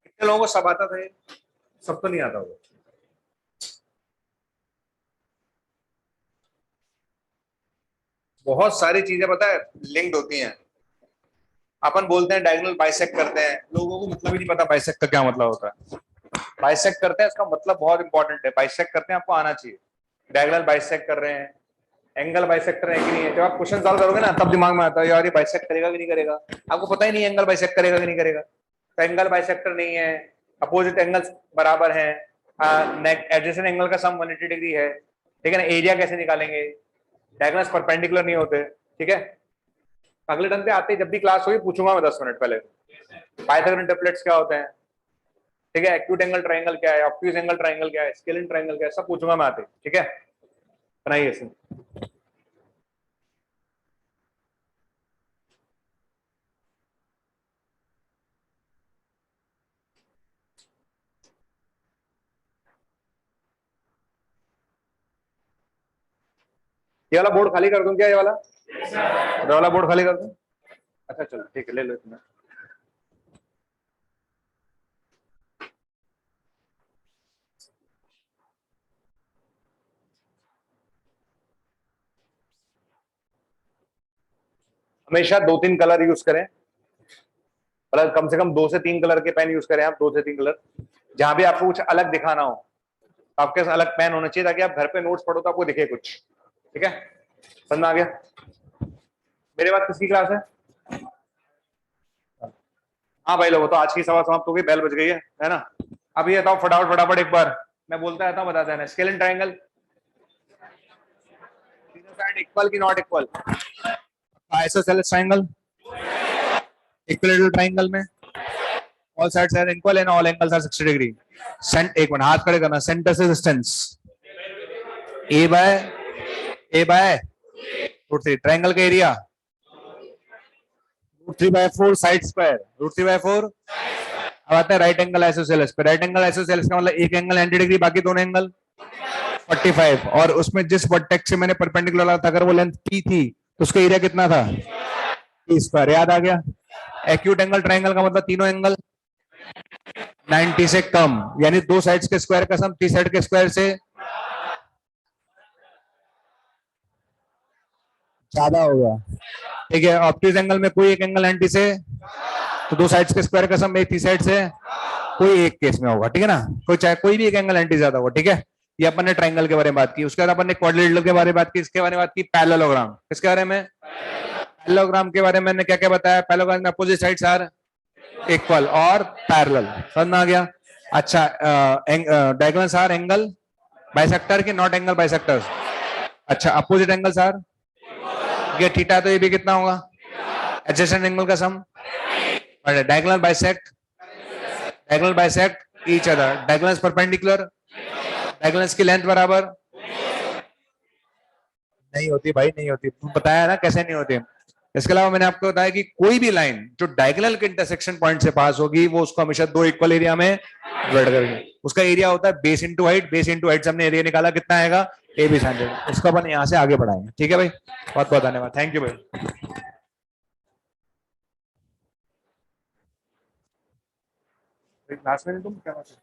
कितने लोगों को सब आता था? सब तो नहीं आता होगा। बहुत सारी चीजें पता है लिंक्ड होती हैं। अपन बोलते हैं डायगोनल बाइसेक्ट करते हैं, लोगों को मतलब ही नहीं पता बाइसेक्ट का क्या मतलब होता है। बाइसेक्ट करते हैं इसका मतलब बहुत इंपॉर्टेंट है। बाइसेक्ट करते हैं आपको आना चाहिए। डायगोनल बाइसेक्ट कर रहे हैं, एंगल बाइसेक्ट कर रहे हैं कि नहीं है। जब आप क्वेश्चन सॉल्व करोगे ना तब दिमाग में आता है यार ये बाइसेक्ट करेगा कि नहीं करेगा। आपको पता ही नहीं एंगल बाइसेक्ट करेगा कि नहीं करेगा। तो एंगल बाइसेक्टर नहीं है, अपोजिट एंगल्स बराबर है, एडजेसेंट एंगल का सम 180 डिग्री है। ठीक है ना? एरिया कैसे निकालेंगे? डायगोनल्स परपेंडिकुलर नहीं होते, ठीक है। अगले ढंग पे आते ही जब भी क्लास होगी पूछूंगा मैं 10 मिनट पहले पाइथागोरन ट्रिपलेट्स क्या होते हैं, ठीक है, एक्यूट एंगल ट्रायंगल क्या है, ऑब्ट्यूज एंगल ट्रायंगल क्या है, स्केलिन ट्रायंगल क्या है, सब पूछूंगा मैं आते ही, ठीक है। बनाइए इसे। ये वाला बोर्ड खाली कर दूं क्या, ये वाला बोर्ड खाली कर दूं? अच्छा चलो ठीक है, ले लो इतना। हमेशा 2-3 कलर यूज करें, मतलब कम से कम 2 से 3 कलर के पेन यूज करें आप, 2 से 3 कलर। जहां भी आपको कुछ अलग दिखाना हो आपके पास अलग पेन होना चाहिए, ताकि आप घर पे नोट्स पढ़ो तो आपको दिखे कुछ, ठीक है। समझ में आ गया? मेरे बाद किसकी क्लास है? हाँ भाई लोगों, तो आज की सभा समाप्त हो गई, बेल बज गई है ना। अब ये बताओ फटाफट फटाफट एक बार, मैं बोलता रहता हूँ, बता देना। स्केलिन ट्रायंगल साइड इक्वल की not equal? Isosceles triangle equilateral triangle में all sides are equal and all angles are 60 degree. सेंट एक मिनट हाथ खड़े करना, सेंटर से distance A by root three, triangle का एरिया √3/4 साइड स्क्वायर √3/4। अब आता है राइट एंगल आइसोसेलेस पे। राइट एंगल आइसोसेलेस का मतलब एक एंगल 90 डिग्री, बाकी दोनों एंगल 45। और उसमें जिस वर्टेक्स से मैंने परपेंडिकुलर लगा था, अगर वो लेंथ p थी तो उसका एरिया कितना था? p square. याद आ गया? एक्यूट एंगल ट्रायंगल का मतलब तीनों एंगल 90 से कम, यानी दो साइड्स के स्क्वायर का सम 3 साइड के स्क्वायर से ज्यादा होगा, ठीक है। ऑब्ट्यूज एंगल में कोई एक एंगल 90 से, तो दो साइड्स के स्क्वायर का सम एक थी साइड से कोई एक केस में होगा, ठीक है ना। कोई चाहे कोई भी एक एंगल 90 ज्यादा होगा, ठीक है। ये अपन ने ट्रायंगल के बारे में बात की। उसके बाद अपन ने क्वाड्रिलेटरल के बारे में बात की। इसके बारे में बात की पैरेललोग्राम। किसके बारे में? पैरेललोग्राम के बारे में मैंने क्या क्या बताया? पैरेललोग्राम में अपोजिट साइड्स आर इक्वल और पैरेलल। समझ में आ गया? अच्छा, डायगोनल्स आर एंगल बाइसेक्टर के नॉट एंगल बाइसेक्टर्स। अच्छा, अपोजिट एंगल्स आर, ये थीटा, तो ये भी कितना होगा? एडजेसेंट एंगल का sum. Diagonal bisect each other. Diagonals perpendicular, diagonals की लेंथ बराबर नहीं होती भाई, नहीं होती। बताया ना कैसे नहीं होती। इसके अलावा मैंने आपको बताया कि कोई भी लाइन जो डायगोनल के इंटरसेक्शन पॉइंट से पास होगी वो उसको हमेशा दो इक्वल एरिया में डिवाइड करेंगे। उसका एरिया होता है base into height. Base into height से हमने एरिया निकाला, कितना आएगा? A B 100। उसको अपन यहाँ से आगे बढ़ाएंगे, ठीक है भाई। बहुत बहुत धन्यवाद, थैंक यू भाई। क्लास में तुम क्या बात है?